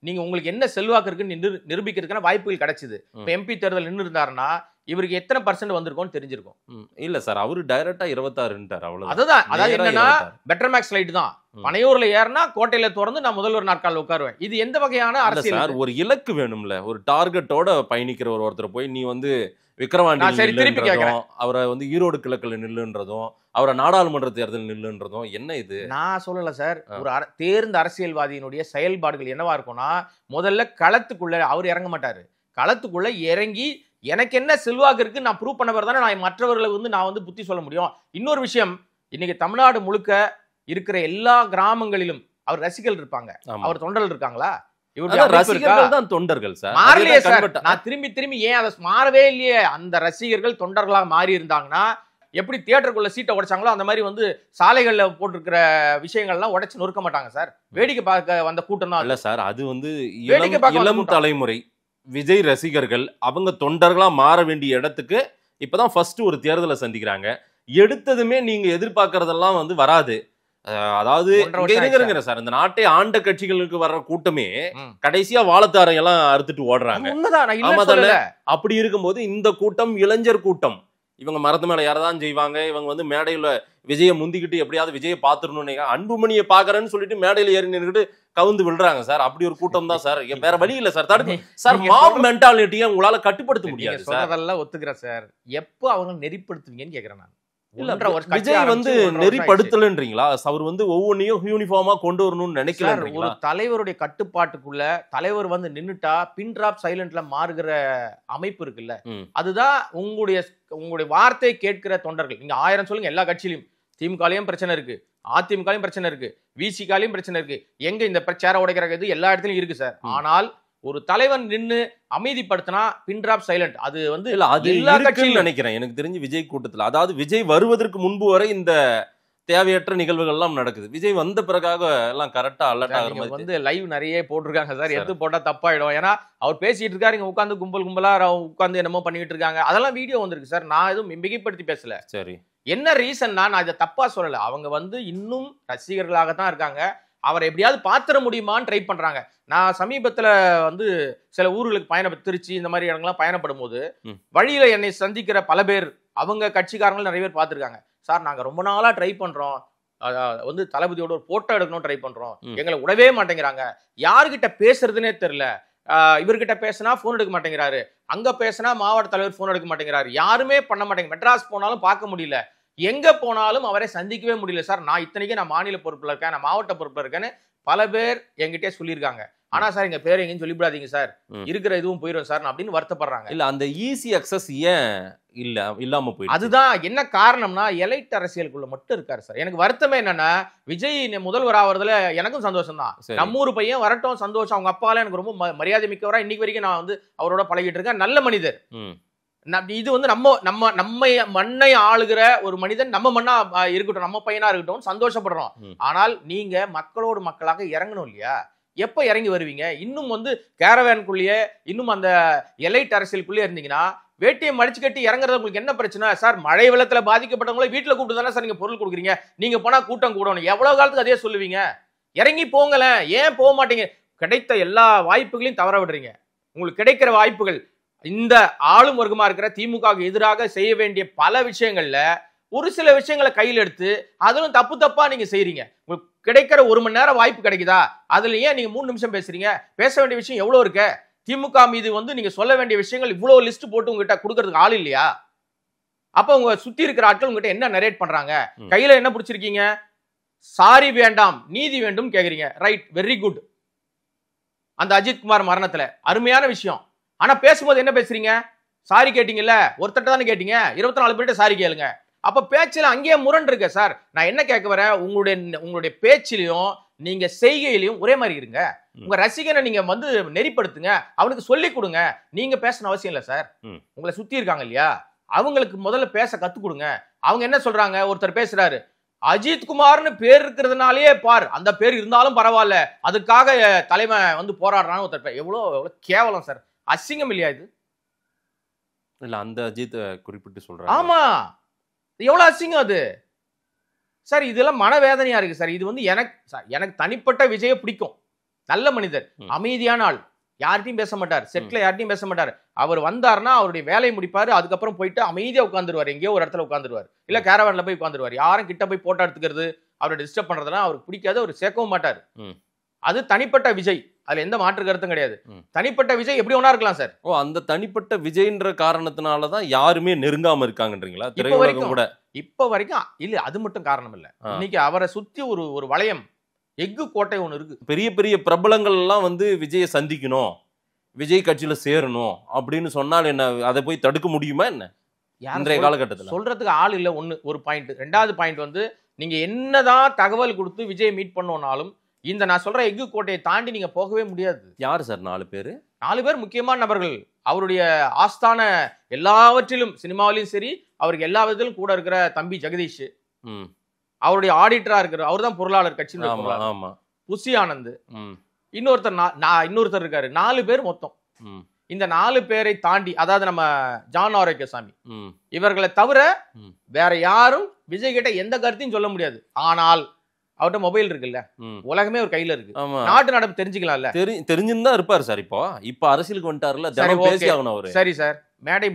நீங்க உங்களுக்கு என்ன செல்வாக்கு இருக்குன்னு நிரூபிக்கிறதுக்கான வாய்ப்புகள் கிடைச்சது. இப்ப எம்பி தேர்தல் நின்று இருந்தாருன்னா இவருக்கு எத்தனை % வந்திருக்கும்னு தெரிஞ்சிருக்கும். இல்ல சார், அவரு டைரக்டா 26 அவ்வளவு. அதுதான், அதாவது என்னன்னா பெட்டர் மேக்ஸ் லைட் தான். பனையூர்ல ஏறினா கோட்டையில திறந்து நான் முதல்வர் நாட்கால் உட்காருவேன். இது எந்த வகையான அரசியல்? ஒரு இலக்கு வேணும்ல, ஒரு டார்கெட்டோட பயணிக்கிற ஒருத்தர் போய் நீ வந்து விக்கிரவாண்டி அவரை வந்து ஈரோடு கிழக்குல நில்லுன்றதும், அவரை நாடாளுமன்ற தேர்தல் நில்லுன்றதும் என்ன இது? நான் சொல்லல சார். ஒரு தேர்ந்த அரசியல்வாதியினுடைய செயல்பாடுகள் என்னவா இருக்கும்னா, முதல்ல களத்துக்குள்ள அவர் இறங்க மாட்டாரு. களத்துக்குள்ள இறங்கி எனக்கு என்ன செல்வாக்கு இருக்கு நான் ப்ரூவ் பண்ண வரதானே நான் மற்றவர்களை வந்து நான் வந்து புத்தி சொல்ல முடியும். இன்னொரு விஷயம், இன்னைக்கு தமிழ்நாடு முழுக்க இருக்கிற எல்லா கிராமங்களிலும் அவர் ரசிகர்கள் இருப்பாங்க, அவர் தொண்டர்கள் இருக்காங்களா? தொண்டர்கள் நான் திரும்பி திரும்பி ஏன் அதை மாறவே இல்லையே? அந்த ரசிகர்கள் தொண்டர்களா மாறி இருந்தாங்கன்னா எப்படி தியேட்டருக்குள்ள சீட்டை உடைச்சாங்களோ அந்த மாதிரி வந்து சாலைகள்ல போட்டிருக்கிற விஷயங்கள்லாம் உடைச்சு நொறுக்க மாட்டாங்க சார். வேடிக்கை பார்க்க வந்த கூட்டம் தான் இல்ல சார். அது வந்து இளம் தலைமுறை விஜய் ரசிகர்கள் அவங்க தொண்டர்களா மாற வேண்டிய இடத்துக்கு இப்பதான் ஃபர்ஸ்ட் ஒரு தேர்தலை சந்திக்கிறாங்க. எடுத்ததுமே நீங்க எதிர்பார்க்கறதெல்லாம் வந்து வராது. அதாவது சார், இந்த நாட்டை ஆண்ட கட்சிகளுக்கு வர்ற கூட்டமே கடைசியா வாழத்தாரை எல்லாம் அறுத்துட்டு ஓடுறாங்க. அப்படி இருக்கும்போது இந்த கூட்டம் இளைஞர் கூட்டம், இவங்க மரத்து மேல யாரதான் செய்வாங்க, இவங்க வந்து மேடையில விஜய முந்திக்கிட்டு எப்படியாவது விஜய பாத்துடணும்னு அன்புமணியை பாக்குறேன்னு சொல்லிட்டு மேடையில ஏறி நின்றுட்டு கவுந்து விழுறாங்க சார். அப்படி ஒரு கூட்டம் தான் சார், வேற வழி இல்ல சார். தடுப்பு சார், மாப் மென்டாலிட்டியை உங்களால கட்டுப்படுத்த முடியாது. சொல்றதெல்லாம் ஒத்துக்கிறேன் சார். எப்போ அவங்க நெறிப்படுத்துவீங்கன்னு கேக்குறேன் நான். விஜய் வந்து நெறிப்படுத்தலன்றீங்களா? அவர் வந்து ஒவ்வொன்றையும் யூனிஃபார்மா கொண்டு வரணும்னு நினைக்கலன்றீங்களா? ஒரு தலைவருடைய கட்டுப்பாட்டுக்குள்ள தலைவர் வந்து நின்னுட்டா பின் டிராப் சைலண்ட்ல மாறுகிற அமைப்பு இருக்குல்ல, அதுதான் உங்களுடைய வார்த்தை கேட்கிற தொண்டர்கள். நீங்க 1000 சொல்லுங்க, எல்லா கட்சியிலும் திமுகலையும் பிரச்சனை இருக்கு, அதிமுகலையும் பிரச்சனை இருக்கு, விசிகாலையும் பிரச்சனை இருக்கு, எங்க இந்த சேர உடைக்கிற இது எல்லா இடத்துலயும் இருக்கு சார். ஆனால் ஒரு தலைவன் நின்னு அமைதிப்படுத்தினா பின் டிராப் சைலண்ட், அது வந்து எல்லா கட்சியும் நினைக்கிறேன். எனக்கு தெரிஞ்சு விஜய் கூட்டத்துல, அதாவது விஜய் வருவதற்கு முன்பு வரை இந்த தேவையற்ற நிகழ்வுகள் எல்லாம் நடக்குது. விஜய் வந்த பிறகாக எல்லாம் கரெக்டா அலர்ட் ஆகுற மாதிரி வந்து லைவ் நிறைய போட்டிருக்காங்க சார். எடுத்து போட்டா தப்பாயிடும். ஏன்னா அவர் பேசிட்டு இருக்காரு, இங்க உட்காந்து கும்பலா உட்காந்து என்னமோ பண்ணிட்டு இருக்காங்க, அதெல்லாம் வீடியோ வந்திருக்கு சார். நான் எதுவும் மிகைப்படுத்தி பேசல. சரி, என்ன ரீசன்னா நான் இதை தப்பா சொல்லல. அவங்க வந்து இன்னும் ரசிகர்களாக தான் இருக்காங்க. அவரை எப்படியாவது பாத்திர முடியுமான்னு ட்ரை பண்றாங்க. நான் சமீபத்துல வந்து சில ஊர்களுக்கு திருச்சி இந்த மாதிரி இடங்கள்லாம் பயணப்படும் போது வழியில என்னை சந்திக்கிற பல பேர், அவங்க கட்சிக்காரங்களும் நிறைய பேர் பார்த்துருக்காங்க. சார் நாங்க ரொம்ப நாளா ட்ரை பண்றோம், வந்து தளபதியோட ஒரு போட்டோ எடுக்கணும் ட்ரை பண்றோம், எங்களை விடவே மாட்டேங்கிறாங்க, யாருகிட்ட பேசுறதுன்னே தெரியல, இவர்கிட்ட பேசினா போன் எடுக்க மாட்டேங்கிறாரு, அங்க பேசினா மாவட்ட தலைவர் போன் எடுக்க மாட்டேங்கிறாரு, யாருமே பண்ண மாட்டேங்க, மெட்ராஸ் போனாலும் பார்க்க முடியல, எங்க போனாலும் அவரை சந்திக்கவே முடியல சார். நான் இத்தனைக்கு நான் மாநில பொறுப்புல இருக்கேன், நான் மாவட்ட பொறுப்புல இருக்கேன்னு பல பேர் என்கிட்டே சொல்லியிருக்காங்க. ஆனா சார் எங்க பேர் எங்கன்னு சொல்லிவிடாதீங்க சார், இருக்கிற இதுவும் போயிடும் சார் அப்படின்னு வருத்தப்படுறாங்க. இல்ல அந்த ஈஸி அக்சஸ் ஏன் இல்லாம போயிடுச்சு? அதுதான் என்ன காரணம்னா எலைட் அரசியலுக்குள்ள மட்டும் இருக்காரு சார். எனக்கு வருத்தமே என்னன்னா, விஜய் முதல்வர் ஆவறதுல எனக்கும் சந்தோஷம் தான். நம்ம ஊர் பையன் வரட்டும், சந்தோஷம். அவங்க அப்பால எனக்கு ரொம்ப மரியாதை மிக்கவரா இன்னைக்கு வரைக்கும் நான் வந்து அவரோட பழகிட்டு இருக்கேன். நல்ல மனிதர். இது வந்து நம்ம மண்ணை ஆளுகிற ஒரு மனிதன், நம்ம மண்ணா இருக்கட்டும், நம்ம பையனா இருக்கட்டும், சந்தோஷப்படுறோம். ஆனால் நீங்க மக்களோடு மக்களாக இறங்கணும் இல்லையா? எப்ப இறங்கி வருவீங்க? இன்னும் வந்து கேரவேனுக்குள்ளேயே இன்னும் அந்த எலைட் அரசியலுக்குள்ளே இருந்தீங்கன்னா வேட்டியை மடிச்சு கட்டி இறங்குறது உங்களுக்கு என்ன பிரச்சனை சார்? மழை வெள்ளத்துல பாதிக்கப்பட்டவங்களை வீட்டுல கூப்பிட்டு தானே சார் நீங்க பொருள் கொடுக்குறீங்க. நீங்க போனா கூட்டம் கூடணும், எவ்வளவு காலத்துக்கு அதே சொல்லுவீங்க? இறங்கி போங்கல, ஏன் போக மாட்டீங்க? கிடைத்த எல்லா வாய்ப்புகளையும் தவற விடுறீங்க. உங்களுக்கு கிடைக்கிற வாய்ப்புகள், இந்த ஆளும் வர்க்கமா இருக்கிற திமுகவுக்கு எதிராக செய்ய வேண்டிய பல விஷயங்கள்ல ஒரு சில விஷயங்களை கையில் எடுத்து அதிலும் தப்பா நீங்க செய்றீங்க. உங்களுக்கு கிடைக்கிற 1 மணி நேரம் வாய்ப்பு கிடைக்குதா, அதுல ஏன் நீங்க 3 நிமிஷம் பேசுறீங்க? பேச வேண்டிய விஷயம் எவ்வளவு இருக்கு? திமுக மீது வந்து நீங்க சொல்ல வேண்டிய விஷயங்கள் இவ்வளவு லிஸ்ட் போட்டு உங்ககிட்ட கொடுக்கறதுக்கு ஆள் இல்லையா? அப்ப உங்க சுத்தி இருக்கிற ஆட்கள் உங்ககிட்ட என்ன நரேட் பண்றாங்க? கையில என்ன பிடிச்சிருக்கீங்க? சாரி வேண்டாம் நீதி வேண்டும் கேக்குறீங்க. Right, very good. அந்த அஜித்குமார் மரணத்துல அருமையான விஷயம். ஆனா பேசும்போது என்ன பேசுறீங்க? சாரி கேட்டீங்கல்ல, ஒருத்தட்ட தானே கேட்டீங்க, 24 பேர்கிட்ட சாரி கேளுங்க. அப்ப பேச்சுல அங்கேயே முரண் இருக்கு சார். நான் என்ன கேட்க வரேன், உங்களுடைய பேச்சிலையும் நீங்க செய்கையிலையும் ஒரே மாதிரி இருங்க. உங்க ரசிகனை நீங்க வந்து நெறிப்படுத்துங்க, அவனுக்கு சொல்லி கொடுங்க. நீங்க பேசணும் அவசியம் இல்ல சார். உங்களை சுத்தி இருக்காங்க இல்லையா, அவங்களுக்கு முதல்ல பேச கத்து கொடுங்க. அவங்க என்ன சொல்றாங்க? ஒருத்தர் பேசுறாரு, அஜித்குமார்னு பேர் இருக்கிறதுனாலயே பார், அந்த பேர் இருந்தாலும் பரவாயில்ல, அதுக்காக தலைமை வந்து போராடுறான்னு ஒருத்தர். எவ்வளவு கேவலம் சார், அசிங்கம் இல்லையா இது? இல்ல அந்த அஜித் குறிப்பிட்டு சொல்றாங்க. ஆமா, எவ்வளவு அசிங்கம் அது சார். இதெல்லாம் மனவேதனையா இருக்கு சார். இது வந்து எனக்கு தனிப்பட்ட விஜய பிடிக்கும். நல்ல மனிதர், அமைதியான ஆள், யார்கிட்டையும் பேச மாட்டார், செட்ல யார்கிட்டையும் பேச மாட்டார். அவர் வந்தாருன்னா அவருடைய வேலையை முடிப்பாரு, அதுக்கப்புறம் போயிட்டு அமைதியா உட்காந்துருவாரு, எங்கேயோ ஒரு இடத்துல உட்காந்துருவாரு, இல்ல கேரவான்ல போய் உட்காந்துருவாரு. யாரும் கிட்ட போய் போட்டோ எடுத்துக்கிறது, அவரை டிஸ்டர்ப் பண்றதுலாம் அவருக்கு பிடிக்காது, அவர் சேர்க்கவும் மாட்டார். அது தனிப்பட்ட விஜய், அதுல எந்த மாற்று கருத்தும் கிடையாது. தனிப்பட்ட விஜய் எப்படி ஒண்ணா இருக்கலாம் சார். அந்த தனிப்பட்ட விஜய்ன்ற காரணத்தினாலதான் யாருமே நெருங்காம இருக்காங்கன்றீங்களா? திரையுலகம் கூட இப்ப வரைக்கும் இல்ல. அது மட்டும் காரணம் இல்ல. இன்னைக்கு அவரை சுத்தி ஒரு வளையம், எஃகு கோட்டை ஒண்ணு இருக்கு. பெரிய பெரிய பிரபலங்கள் எல்லாம் வந்து விஜயை சந்திக்கணும், விஜய் கட்சியில சேரணும் அப்படின்னு சொன்னால் என்ன, அதை போய் தடுக்க முடியுமா என்ன இன்றைய காலகட்டத்தில்? சொல்றதுக்கு ஆள் இல்ல. ஒரு பாயிண்ட். 2வது பாயிண்ட் வந்து, நீங்க என்னதான் தகவல் கொடுத்து விஜய் மீட் பண்ணோம்னாலும் இந்த நான் சொல்ற எஃகு கோட்டையை தாண்டி நீங்க போகவே முடியாது. யாரு சார் 4 பேர்? 4 பேர் முக்கியமான நபர்கள். அவருடைய ஆஸ்தான எல்லாவற்றிலும், சினிமாவிலும் சரி, அவருக்கு எல்லா விதத்திலும் கூட இருக்கிற தம்பி ஜெகதீஷ், அவருடைய ஆடிட்டரா இருக்கிற அவர் தான் பொருளாளர், கட்சி புசி ஆனந்த், இன்னொருத்தர் இருக்காரு. 4 பேர் மொத்தம். இந்த 4 பேரை தாண்டி, அதாவது நம்ம ஜான் ஆரோக்கியசாமி, இவர்களை தவிர வேற யாரும் விஜய் கிட்ட எந்த கருத்தையும் சொல்ல முடியாது. ஆனால் அவர்கிட்ட மொபைல் இருக்குல்ல, உலகமே ஒரு கையில இருக்கு, நாட்டு நடப்பு தெரிஞ்சுக்கலாம்ல. தெரிஞ்சுதான் இருப்பாரு சார். இப்போ அரசியலுக்கு வந்துட்டாருல, பேசி ஆகணும் அவரு. சரி சார்,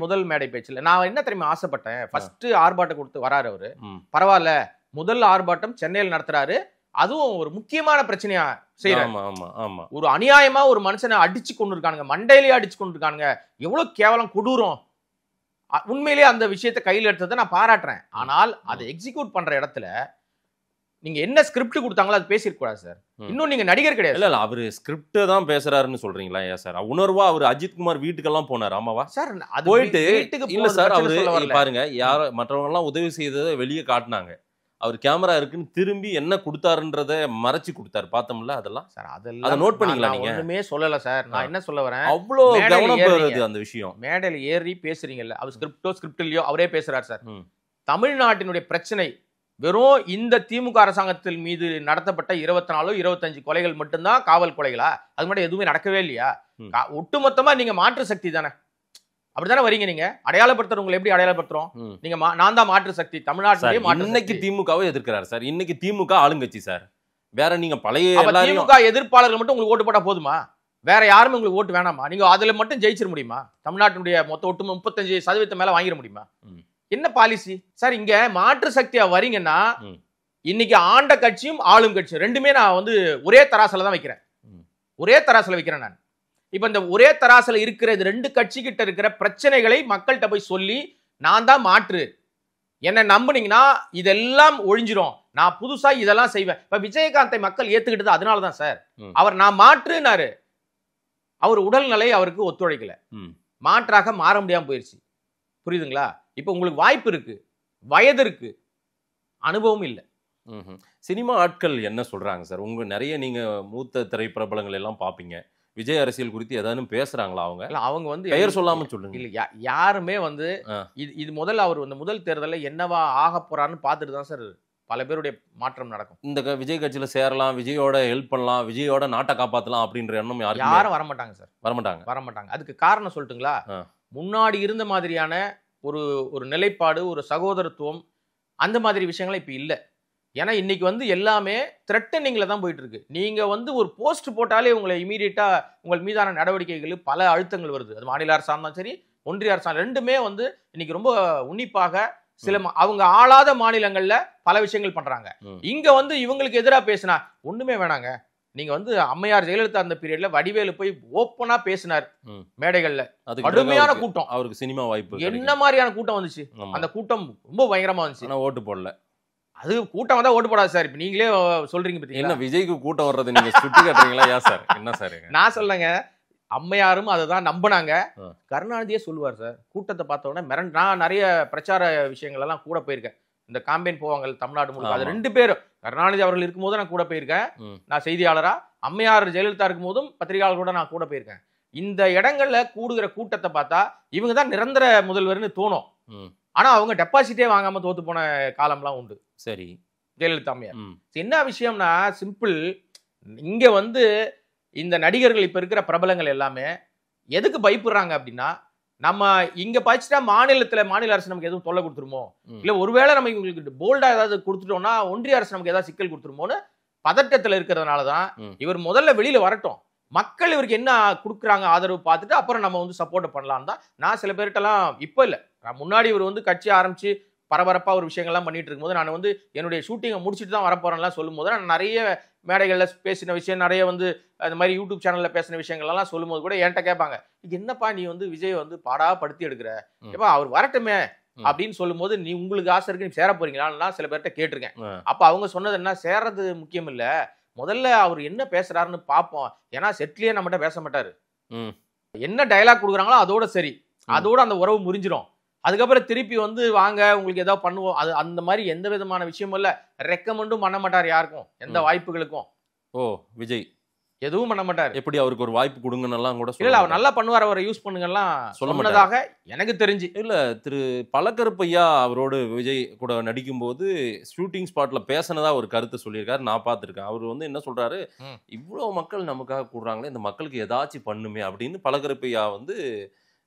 முதல் மேடை பேச்சுல நான் என்ன தெரியுமா ஆசைப்பட்டேன், ஃபர்ஸ்ட் ஆர்ப்பாட்டம் கொடுத்து வராரு அவரு, பரவாயில்ல, முதல் ஆர்ப்பாட்டம் சென்னையில் நடத்துறாரு, அதுவும் ஒரு முக்கியமான பிரச்சனையா செய்யறாங்க. ஒரு அநியாயமா ஒரு மனுஷனை அடிச்சு கொண்டு இருக்கானுங்க, மண்டையிலேயே அடிச்சு கொண்டு இருக்கானுங்க, எவ்வளவு கேவலம், கொடூரம். உண்மையிலேயே அந்த விஷயத்தை கையில் எடுத்ததை நான் பாராட்டுறேன். ஆனால் அதை எக்ஸிக்யூட் பண்ற இடத்துல நீங்க என்ன ஸ்கிரிப்ட் கொடுத்தாங்களோ அது பேசிருக்க கூடாது சார். இன்னும் நீங்க நடிகர் கிடையாது. இல்ல அவரு ஸ்கிரிப்ட் தான் பேசுறாருன்னு சொல்றீங்களா? ஏன் சார் உணர்வா அவர் அஜித்குமார் வீட்டுக்கெல்லாம் போனார். ஆமாவா சார்? அது போயிட்டு வீட்டுக்கு இல்ல சார், அவரு அவரு பாருங்க, யாரோ மற்றவங்க எல்லாம் உதவி செய்ததை வெளியே காட்டினாங்க. அவர் கேமரா இருக்குன்னு திரும்பி என்ன கொடுத்தாருன்றத மறைச்சு கொடுத்தாரு. பார்த்தோம்ல அதெல்லாம் சார். அதை அதெல்லாம் நோட் பண்ணீங்களா நீங்க? ஒண்ணுமே சொல்லல சார். நான் என்ன சொல்ல வரேன், அவ்வளோ மேடையில கவனம் ஏறுறீங்க. பெறுது அந்த விஷயம். மேடையில ஏறி பேசுறீங்கல்ல, அவர் ஸ்கிரிப்ட் இல்லையோ அவரே பேசுறாரு சார். ம். தமிழ்நாட்டினுடைய பிரச்சனை வெறும் இந்த திமுக அரசாங்கத்தில் மீது நடத்தப்பட்ட 24 25 கொலைகள் மட்டும்தான் காவல் கொலைகளா? அது மட்டும் எதுவுமே நடக்கவே இல்லையா? ஒட்டுமொத்தமா நீங்க மாற்று சக்தி தானே, அப்படித்தானே வரீங்க. நீங்க அடையாளப்படுத்துற உங்களை எப்படி அடையாளப்படுத்துறோம்? நீங்க நான் தான் மாற்று சக்தி தமிழ்நாட்டிலேயே. இன்னைக்கு திமுகவை எதிர்க்கிறார் சார். இன்னைக்கு திமுக ஆளுங்கட்சி சார். வேற நீங்க பழைய திமுக எதிர்ப்பாளர்கள் மட்டும் உங்களுக்கு ஓட்டு போட்டா போதுமா? வேற யாருமே உங்களுக்கு ஓட்டு வேணாமா? நீங்க அதுல மட்டும் ஜெயிச்சிட முடியுமா? தமிழ்நாட்டினுடைய மொத்த ஒட்டு 35% மேல வாங்கிட முடியுமா? என்ன பாலிசி சார்? இங்க மாற்று சக்தியா வரீங்கன்னா இன்னைக்கு ஆண்ட கட்சியும் ஆளும் கட்சியும் ரெண்டுமே நான் வந்து ஒரே தராசுல தான் வைக்கிறேன். ஒரே தராசுல வைக்கிறேன் நான். இப்ப இந்த ஒரே தராசுல இருக்கிற ரெண்டு கட்சி கிட்ட இருக்கிற பிரச்சனைகளை மக்கள்கிட்ட போய் சொல்லி நான் தான் மாற்று, என்ன நம்புனீங்கன்னா இதெல்லாம் ஒழிஞ்சிரும், நான் புதுசா இதெல்லாம் செய்வேன். இப்ப விஜயகாந்தை மக்கள் ஏத்துக்கிட்டது அதனாலதான் சார். அவர் நான் மாற்றுனாரு, அவர் உடல்நிலை அவருக்கு ஒத்துழைக்கல, மாற்றாக மாற முடியாம போயிருச்சு. புரியுதுங்களா? இப்ப உங்களுக்கு வாய்ப்பு இருக்கு, வயது இருக்கு, அனுபவம் இல்லை. சினிமா ஆட்கள் என்ன சொல்றாங்க சார்? உங்க நிறைய நீங்க மூத்த திரைப்பிரபலங்கள் எல்லாம் பாப்பீங்க. விஜய் அரசியல் குறித்து ஏதாவது பேசுறாங்களா? அவங்க வந்து பெயர் சொல்லாம சொல்லுங்க. இல்ல யாருமே வந்து இது முதல்ல அவர் வந்து முதல் தேர்தலில் என்னவா ஆக போறான்னு பார்த்துட்டு தான் சார் பல பேருடைய மாற்றம் நடக்கும். இந்த விஜய் கட்சியில சேரலாம், விஜயோட ஹெல்ப் பண்ணலாம், விஜயோட நாட்டை காப்பாற்றலாம் அப்படின்ற எண்ணம் யாரும் வரமாட்டாங்க சார். வரமாட்டாங்க. அதுக்கு காரணம் சொல்லட்டுங்களா? முன்னாடி இருந்த மாதிரியான ஒரு நிலைப்பாடு, ஒரு சகோதரத்துவம், அந்த மாதிரி விஷயங்கள் இப்ப இல்லை. ஏன்னா இன்னைக்கு வந்து எல்லாமே த்ரெட்டனிங்ல தான் போயிட்டு இருக்கு. நீங்க வந்து ஒரு போஸ்ட் போட்டாலே உங்களை இமீடியட்டா உங்கள் மீதான நடவடிக்கைகள் பல அழுத்தங்கள் வருது. அது மாநில அரசாங்கம் சரி, ஒன்றிய அரசாங்கம் ரெண்டுமே வந்து இன்னைக்கு ரொம்ப உன்னிப்பாக சில அவங்க ஆளாத மாநிலங்கள்ல பல விஷயங்கள் பண்றாங்க. இங்க வந்து இவங்களுக்கு எதிராக பேசினா ஒண்ணுமே வேணாங்க. நீங்க வந்து அம்மையார் ஜெயலலிதா அந்த பீரியட்ல வடிவேலு போய் ஓப்பனா பேசினார் மேடைகள்ல. கடுமையான கூட்டம். அவருக்கு சினிமா வாய்ப்பு என்ன மாதிரியான கூட்டம் வந்துச்சு? அந்த கூட்டம் ரொம்ப பயங்கரமா வந்துச்சு. ஓட்டு போடல. அது கூட்டம் வந்தா ஓட்டு போடாது சார். இப்ப நீங்களே சொல்றீங்க பாத்தீங்களா? என்ன விஜய்க்கு கூட்டம் வர்றது நீங்க சுட்டி காட்டுறீங்களா? ஏன் சார்? என்ன சார்? நான் சொல்லுங்க, அம்மையாரும் அதை தான் நம்பினாங்க. கருணாநிதியே சொல்லுவார் சார், கூட்டத்தை பார்த்த உடனே நான் நிறைய பிரச்சார விஷயங்கள் எல்லாம் கூட போயிருக்கேன். இந்த காம்பெயின் போவாங்க தமிழ்நாடு முழுக்க, அது 2 பேரும் கருணாநிதி அவர்கள் இருக்கும்போது நான் கூட போயிருக்கேன். நான் செய்தியாளரா, அம்மையார் ஜெயலலிதா இருக்கும் போதும் பத்திரிகையாளர் கூட நான் கூட போயிருக்கேன். இந்த இடங்கள்ல கூடுகிற கூட்டத்தை பார்த்தா இவங்க தான் நிரந்தர முதல்வர்னு தோணும். ஆனா அவங்க டெபாசிட்டே வாங்காம தோத்து போன காலம்லாம் உண்டு. சரி, ஜெயலலிதா அம்மையார். என்ன விஷயம்னா சிம்பிள், இங்க வந்து இந்த நடிகர்கள் இப்ப இருக்கிற பிரபலங்கள் எல்லாமே எதுக்கு பயப்படுறாங்க அப்படின்னா, நம்ம இங்க படிச்சுட்டா மாநில அரசு நமக்கு எதுவும் தொல்லை கொடுத்துருமோ, இல்ல ஒருவேளை நம்ம இவங்களுக்கு போல்டா ஏதாவது கொடுத்துட்டோம்னா ஒன்றிய அரசு நமக்கு ஏதாவது சிக்கல் கொடுத்துருமோன்னு பதட்டத்துல இருக்கிறதுனாலதான் இவர் முதல்ல வெளியில வரட்டும், மக்கள் இவருக்கு என்ன கொடுக்குறாங்க ஆதரவு பார்த்துட்டு அப்புறம் நம்ம வந்து சப்போர்ட் பண்ணலாம் தான். நான் சில பேர்கிட்டலாம் இப்ப இல்ல, நான் முன்னாடி இவர் வந்து கட்சி ஆரம்பிச்சு பரபரப்பா ஒரு விஷயங்கள்லாம் பண்ணிட்டு இருக்கும்போது நான் வந்து என்னுடைய ஷூட்டிங்கை முடிச்சுட்டு தான் வரப்போறேன்லாம் சொல்லும் போது நான் நிறைய மேடைகள்ல பேசின விஷயம், நிறைய வந்து அந்த மாதிரி யூடியூப் சேனல்ல பேசின விஷயங்கள்லாம் சொல்லும் போது கூட என்கிட்ட கேட்பாங்க, என்னப்பா நீ வந்து விஜய் வந்து பாடா படுத்தி எடுக்கிற, ஏப்பா அவர் வரட்டுமே அப்படின்னு சொல்லும் போது நீ உங்களுக்கு ஆசை இருக்கு, நீ சேர போறீங்களா சில பேர்கிட்ட கேட்டிருக்கேன். அப்ப அவங்க சொன்னது என்ன, சேரது முக்கியம் இல்ல, முதல்ல அவர் என்ன பேசுறாருன்னு பார்ப்போம். ஏன்னா செட்லயே நம்மகிட்ட பேச மாட்டாரு, என்ன டயலாக் கொடுக்குறாங்களோ அதோட சரி, அதோட அந்த உறவு முறிஞ்சிடும். அதுக்கப்புறம் திருப்பி வந்து வாங்க உங்களுக்கு ஏதாவது பண்ணுவோம், அது அந்த மாதிரி எந்த விதமான விஷயமும் இல்ல. ரெக்கமெண்டும் பண்ண மாட்டார் யாருக்கும், எந்த வாய்ப்புகளுக்கும். விஜய் எதுவும் பண்ண மாட்டார். எப்படி அவருக்கு ஒரு வாய்ப்பு கொடுங்கன்னெல்லாம் கூட இல்ல, அவர் நல்லா பண்ணுவார், அவரை யூஸ் பண்ணுங்கலாம் சொன்னதாக எனக்கு தெரிஞ்சு. இல்ல, திரு பழக்கருப்பையா அவரோடு விஜய் கூட நடிக்கும் போது ஷூட்டிங் ஸ்பாட்ல பேசினதா ஒரு கருத்தை சொல்லியிருக்காரு, நான் பார்த்திருக்கேன். அவர் வந்து என்ன சொல்றாரு, இவ்வளவு மக்கள் நமக்காக கூடுறாங்களே, இந்த மக்களுக்கு ஏதாச்சும் பண்ணுமே அப்படின்னு பழக்கருப்பையா வந்து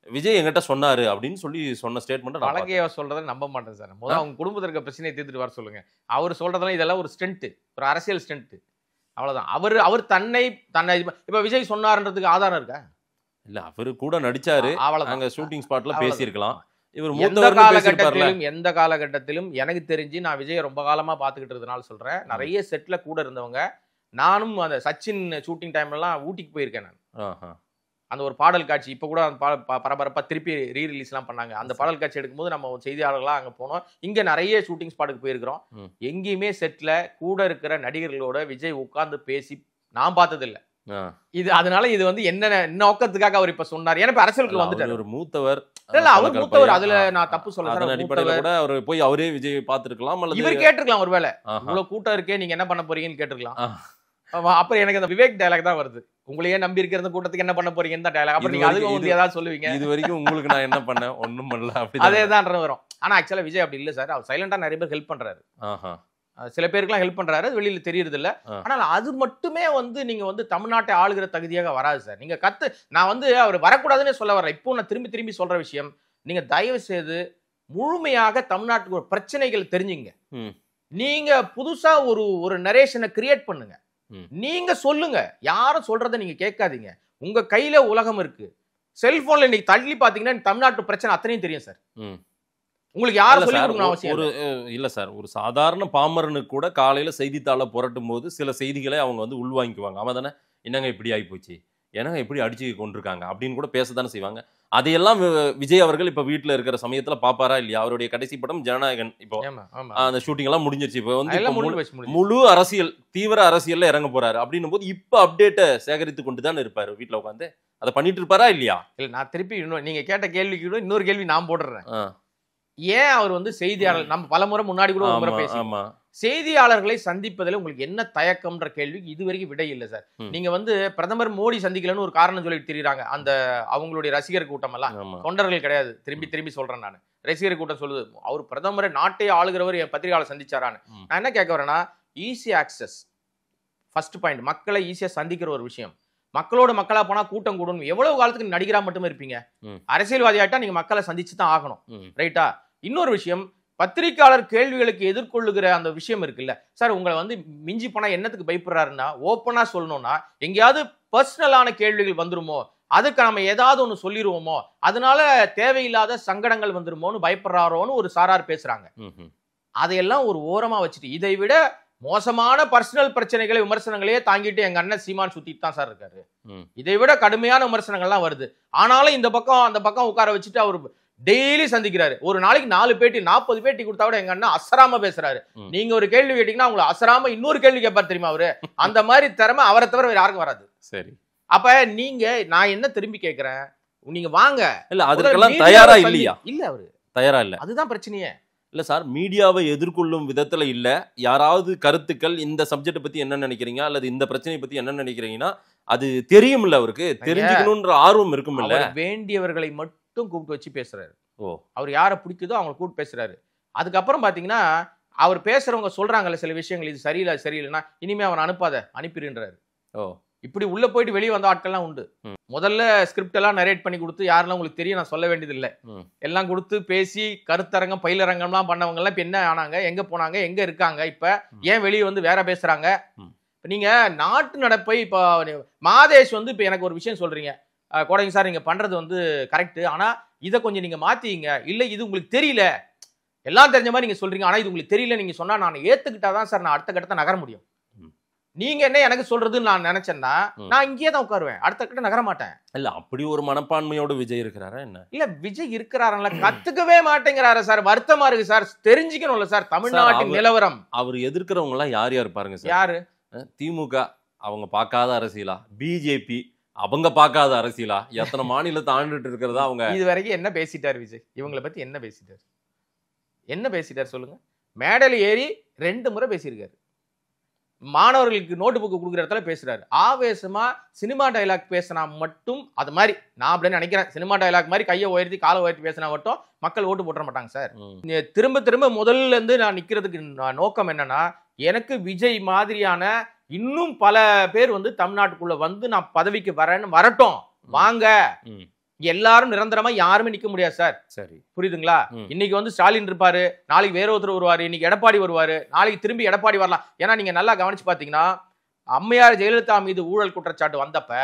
விஜய் என்கிட்ட சொன்னாரு அப்படின்னு சொன்ன ஸ்டேட்மெண்ட் பழகையா சொல்றதை நம்ப மாட்டேன் சார். முதல்ல அவங்க குடும்பத்தில் இருக்க பிரச்சனையை தீர்த்துட்டு வர சொல்லுங்க. அவர் சொல்றதெல்லாம் இதெல்லாம் ஒரு ஸ்டண்ட், ஒரு அரசியல் ஸ்டண்ட், அவ்வளவுதான். அவர் தன்னை இப்ப விஜய் சொன்னார்ன்றதுக்கு ஆதாரம் இருக்கா? இல்ல, அவரு கூட நடிச்சாரு, அங்க ஷூட்டிங் ஸ்பாட்ல பேசியிருக்கலாம். இவர் எந்த காலகட்டத்திலும் எனக்கு தெரிஞ்சு, நான் விஜய் ரொம்ப காலமா பாத்துக்கிட்டு இருந்தனால சொல்றேன், நிறைய செட்ல கூட இருந்தவங்க, நானும் அந்த சச்சின் ஷூட்டிங் டைம்ல எல்லாம் ஊட்டிக்கு போயிருக்கேன் நான். அந்த ஒரு பாடல் காட்சி இப்போ கூட அந்த பரபரப்பா திருப்பி ரீரிலீஸ்லாம் பண்ணாங்க. அந்த பாடல் காட்சி எடுக்கும்போது நம்ம செய்தியாளர்களாக அங்கே போனோம். இங்கே நிறைய ஷூட்டிங் ஸ்பாட்டுக்கு போயிருக்கிறோம். எங்கேயுமே செட்டில் கூட இருக்கிற நடிகர்களோட விஜய் உட்கார்ந்து பேசி நான் பார்த்ததில்லை. இது அதனால இது வந்து என்ன நோக்கத்துக்காக அவர் இப்ப சொன்னார்? ஏன்னா அரசியலுக்கு வந்துட்டார். ஒரு மூத்தவர் இல்ல அவர் மூத்தவர், அதுல நான் தப்பு சொல்றேன். அடிப்படையில கூட அவர் போய் அவரே விஜய் பார்த்திருக்கலாம், அல்லது இவர் கேட்டிருக்கலாம். ஒருவேளை இவ்வளவு கூட்டம் இருக்கே நீங்க என்ன பண்ண போறீங்கன்னு கேட்டிருக்கலாம். அப்புறம் எனக்கு அந்த விவேக் டயலாக் தான் வருது, உங்களையே நம்பி இருக்கிற கூட்டத்துக்கு என்ன பண்ண போறீங்கன்னு தான் டயலாக். அப்புறம் நீங்க அதுக்கு வந்து ஏதாவது சொல்லுவீங்க, இது வரைக்கும் உங்களுக்கு நான் என்ன பண்ணேன் ஒண்ணும் பண்ணல, அதேதான் வரும். ஆனா ஆக்சுவலா விஜய் அப்படி இல்ல சார். அவர் சைலண்டா நிறைய பேர் ஹெல்ப் பண்றாரு. சில பேருக்குலாம் ஹெல்ப் பண்றாரு, வெளியில தெரியறது இல்ல. ஆனால் அது மட்டுமே வந்து நீங்க வந்து தமிழ்நாட்டை ஆளுகிற தகுதியாக வராது சார். நீங்க நான் வந்து அவர் வரக்கூடாதுன்னு சொல்ல வரேன். இப்போ நான் திரும்பி திரும்பி சொல்ற விஷயம், நீங்க தயவு செய்து முழுமையாக தமிழ்நாட்டுக்கு ஒரு பிரச்சனைகள் தெரிஞ்சுங்க. நீங்க புதுசா ஒரு நரேஷனை கிரியேட் பண்ணுங்க. நீங்க சொல்லுங்க, யாரும் சொல்றதை நீங்க கேட்காதீங்க. உங்க கையில உலகம் இருக்கு. செல்போன்ல இன்னைக்கு தள்ளி பாத்தீங்கன்னா தமிழ்நாட்டு பிரச்சனை அத்தனையும் தெரியும் சார். உங்களுக்கு யாரும் சொல்லி கொடுக்கணும் அவசியம் இல்ல சார். ஒரு சாதாரண பாமரனுக்கு கூட காலையில செய்தித்தாளை புரட்டும் போது சில செய்திகளை அவங்க வந்து உள்வாங்கிக்குவாங்க. அவன் தானே என்னங்க இப்படி ஆகி போச்சு, என்னங்க இப்படி அடிச்சு கொண்டிருக்காங்க அப்படின்னு கூட பேசத்தானே செய்வாங்க. அதையெல்லாம் விஜய் அவர்கள் இப்ப வீட்டுல இருக்கிற சமயத்துல பாப்பாரா இல்லையா? அவருடைய கடைசி படம் ஜனநாயகன். இப்போ அந்த ஷூட்டிங் எல்லாம் முடிஞ்சிருச்சு. இப்போ வந்து முழு அரசியல், தீவிர அரசியல்ல இறங்க போறாரு அப்படின்னும் போது இப்ப அப்டேட்டை சேகரித்து கொண்டு தான் இருப்பாரு வீட்டுல உட்காந்து. அதை பண்ணிட்டு இருப்பாரா இல்லையா? இல்ல, நான் திருப்பி நீங்க கேட்ட கேள்விக்கு இன்னொரு கேள்வி நான் போடுறேன். ஏன் அவர் வந்து செய்தியாளர், நம்ம பலமுறை முன்னாடி கூட ஒரு முறை பேசி, செய்தியாளர்களை சந்திப்பதில் உங்களுக்கு என்ன தயக்கம்ன்ற கேள்விக்கு இதுவரைக்கும் விடை இல்லை சார். நீங்க வந்து பிரதமர் மோடி சந்திக்கலன்னு ஒரு காரணம் சொல்லிட்டு தெரியுறாங்க. அந்த அவங்களுடைய ரசிகர் கூட்டம் எல்லாம் தொண்டர்கள் கிடையாது. திரும்பி திரும்பி சொல்றேன் நான், ரசிகர் கூட்டம் சொல்லுது அவர் பிரதமரை நாட்டை ஆளுகிறவர் என் பத்திரிகையாளர் சந்திச்சாரான்னு. நான் என்ன கேட்க வரேன்னா, ஈஸி ஆக்சஸ் ஃபர்ஸ்ட் பாயிண்ட். மக்களை ஈஸியா சந்திக்கிற ஒரு விஷயம். மக்களோட மக்களா போனா கூட்டம் கூடணும். எவ்வளவு காலத்துக்கு நடிகரா மட்டுமே இருப்பீங்க? அரசியல்வாதி ஆயிட்டா நீங்க மக்களை சந்திச்சு தான் ஆகணும், ரைட்டா? இன்னொரு விஷயம், பத்திரிகையாளர் கேள்விகளுக்கு எதிர்கொள்ளுகிற அந்த விஷயம் இருக்குல்ல சார். உங்களை வந்து மிஞ்சி போனா என்னத்துக்கு பயப்படுறாருன்னா, ஓப்பனா சொல்லணும்னா எங்கேயாவது பர்சனலான கேள்விகள் வந்துருமோ, அதுக்கு நம்ம ஏதாவது ஒண்ணு சொல்லிடுவோமோ, அதனால தேவையில்லாத சங்கடங்கள் வந்துருமோன்னு பயப்படுறாரோன்னு ஒரு சாரார் பேசுறாங்க. அதையெல்லாம் ஒரு ஓரமா வச்சுட்டு, இதை விட மோசமான பர்சனல் பிரச்சனைகளை விமர்சனங்களையே தாங்கிட்டு எங்க அண்ணன் சீமான் சுத்திட்டு தான் சார் இருக்காரு. இதை விட கடுமையான விமர்சனங்கள்லாம் வருது. ஆனாலும் இந்த பக்கம் அந்த பக்கம் உட்கார வச்சுட்டு அவர் டெய்லி சந்திக்கிறாரு. ஒரு நாளைக்கு 4 பேட்டி 40 பேட்டி கொடுத்தா கூட எங்க அண்ணன் அசராம பேசுறாரு. நீங்க ஒரு கேள்வி கேட்டீங்கன்னா உங்களை அசராம இன்னொரு கேள்வி கேட்பாரு தெரியுமா அவரு. அந்த மாதிரி திறமை அவரை தவிர வேற யாருக்கும் வராது. சரி, அப்ப நீங்க நான் என்ன திரும்பி கேட்கிறேன், நீங்க வாங்க. இல்ல அதுக்கெல்லாம் தயாரா இல்லையா? இல்ல, அவரு தயாரா இல்ல. அதுதான் பிரச்சனையே. இல்ல சார், மீடியாவை எதிர்கொள்ளும் விதத்துல இல்ல. யாராவது கருத்துக்கள் இந்த சப்ஜெக்ட் பத்தி என்ன நினைக்கிறீங்க, அல்லது இந்த பிரச்சனை பத்தி என்ன நினைக்கிறீங்கன்னா அது தெரியும்ல, அவருக்கு தெரிஞ்சுக்கணும்ன்ற ஆர்வம் இருக்கும். இல்ல, வேண்டியவர்களை மட்டும் கூப்பிட்டு வச்சு பேசுறாரு. அவர் யாரை பிடிக்குதோ அவங்களை கூப்பிட்டு பேசுறாரு. அதுக்கப்புறம் பாத்தீங்கன்னா அவர் பேசுறவங்க சொல்றாங்கல்ல சில விஷயங்கள், இது சரியில்லை சரியில்லைன்னா இனிமே அவன் அனுப்பாத அனுப்பிடுன்றாரு. இப்படி உள்ள போயிட்டு வெளியே வந்த ஆட்கள்லாம் உண்டு. முதல்ல ஸ்கிரிப்ட் எல்லாம் நரேட் பண்ணி கொடுத்து, யாரெல்லாம் உங்களுக்கு தெரியும் நான் சொல்ல வேண்டியது இல்லை, எல்லாம் கொடுத்து பேசி கருத்தரங்கம் பயிலரங்கம்லாம் பண்ணவங்க எல்லாம் இப்ப என்ன ஆனாங்க, எங்க போனாங்க, எங்க இருக்காங்க, இப்ப ஏன் வெளியே வந்து வேற பேசுறாங்க? நீங்க நாட்டு நடப்பை இப்ப மாதேஷ் வந்து இப்ப எனக்கு ஒரு விஷயம் சொல்றீங்க, கோடைங்க சார் நீங்க பண்றது வந்து கரெக்ட், ஆனா இதை கொஞ்சம் நீங்க மாத்திங்க, இல்ல இது உங்களுக்கு தெரியல, எல்லாம் தெரிஞ்ச மாதிரி நீங்க சொல்றீங்க, ஆனா இது உங்களுக்கு தெரியல நீங்க சொன்னா நான் ஏத்துக்கிட்டாதான் சார் நான் அடுத்த கட்டத்தை நகர முடியும். நீங்க என்ன எனக்கு சொல்றதுன்னு நான் நினைச்சேன்னா நான் இங்கேயே தான் உட்காருவேன், அடுத்த கட்ட நகர மாட்டேன். இல்ல அப்படி ஒரு மனப்பான்மையோட விஜய் இருக்கிறாரா என்ன? இல்ல விஜய் இருக்கிறாரா, கத்துக்கவே மாட்டேங்கிறாரு சார். வருத்தமா இருக்கு சார், தெரிஞ்சுக்கணும்ல சார் தமிழ்நாட்டின் நிலவரம். அவர் எதிர்க்கிறவங்க எல்லாம் யார் யார் பாருங்க சார். யாரு? திமுக அவங்க பார்க்காத அரசியலா, பிஜேபி அவங்க பார்க்காத அரசியலா, எத்தனை மாநிலத்தை ஆண்டுட்டு இருக்கிறதா அவங்க. இது வரைக்கும் என்ன பேசிட்டார் விஜய்? இவங்களை பத்தி என்ன பேசிட்டார்? என்ன பேசிட்டார் சொல்லுங்க? மேடையில் ஏறி 2 முறை பேசியிருக்காரு. மாணவர்களுக்கு நோட்டு புக்கு கொடுக்குற இடத்துல பேசுறாரு. ஆவேசமா சினிமா டைலாக் பேசினா மட்டும், அது மாதிரி நான் அப்படின்னு நினைக்கிறேன், சினிமா டைலாக் மாதிரி கையை உயர்த்தி காலை உயர்த்தி பேசினா மட்டும் மக்கள் ஓட்டு போட மாட்டாங்க சார். திரும்ப திரும்ப முதல்ல இருந்து நான் நிக்கிறதுக்கு நோக்கம் என்னன்னா, எனக்கு விஜய் மாதிரியான இன்னும் பல பேர் வந்து தமிழ்நாட்டுக்குள்ள வந்து நான் பதவிக்கு வரட்டும், வாங்க. எல்லாரும் நிரந்தரமா யாருமே நிக்க முடியாது சார். சரி, புரியுதுங்களா? இன்னைக்கு வந்து ஸ்டாலின் இருப்பாரு, நாளைக்கு வேற ஒருத்தர் வருவாரு, இன்னைக்கு எடப்பாடி வருவாரு, நாளைக்கு திரும்பி எடப்பாடி வரலாம். ஏன்னா நீங்க நல்லா கவனிச்சு பாத்தீங்கன்னா, அம்மையார் ஜெயலலிதா மீது ஊழல் குற்றச்சாட்டு வந்தப்ப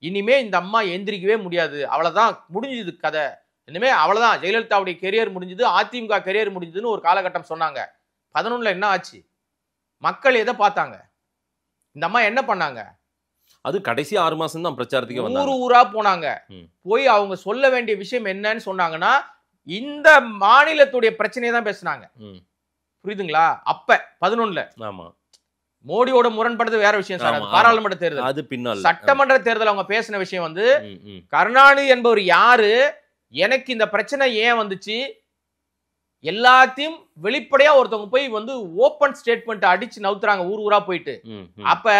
இனிமே இந்த அம்மா எந்திரிக்கவே முடியாது, அவ்வளவுதான் முடிஞ்சது கதை, இனிமே அவ்வளவுதான், ஜெயலலிதாவுடைய கெரியர் முடிஞ்சது, அதிமுக கெரியர் முடிஞ்சதுன்னு ஒரு காலகட்டம் சொன்னாங்க. 11ல என்ன ஆச்சு? மக்கள் எதை பார்த்தாங்க? இந்த அம்மா என்ன பண்ணாங்க? அது கடைசி 6 மாசம் தான் பிரச்சாரத்துக்கே வந்தாங்க. ஊரா போனாங்க. போய் அவங்க சொல்ல வேண்டிய விஷயம் என்னன்னு சொன்னாங்கன்னா இந்த மாநிலத்துடைய பிரச்சனையை தான் பேசினாங்க. புரியுதுங்களா? அப்ப 11ல. ஆமா. மோடியோட முரண்படுறது வேற விஷயம் சார். பாராளுமன்ற தேர்தல், அது பின்னால் சட்டமன்ற தேர்தல் அவங்க பேசின விஷயம் வந்து கருணாநிதி என்பவர் யாரு, எனக்கு இந்த பிரச்சனை ஏன் வந்துச்சு, எல்லாத்தையும் வெளிப்படையா ஒருத்தவங்க போய் வந்து ஓபன் ஸ்டேட்மெண்ட் அடிச்சு நவுத்துறாங்க ஊரா போயிட்டு. அப்ப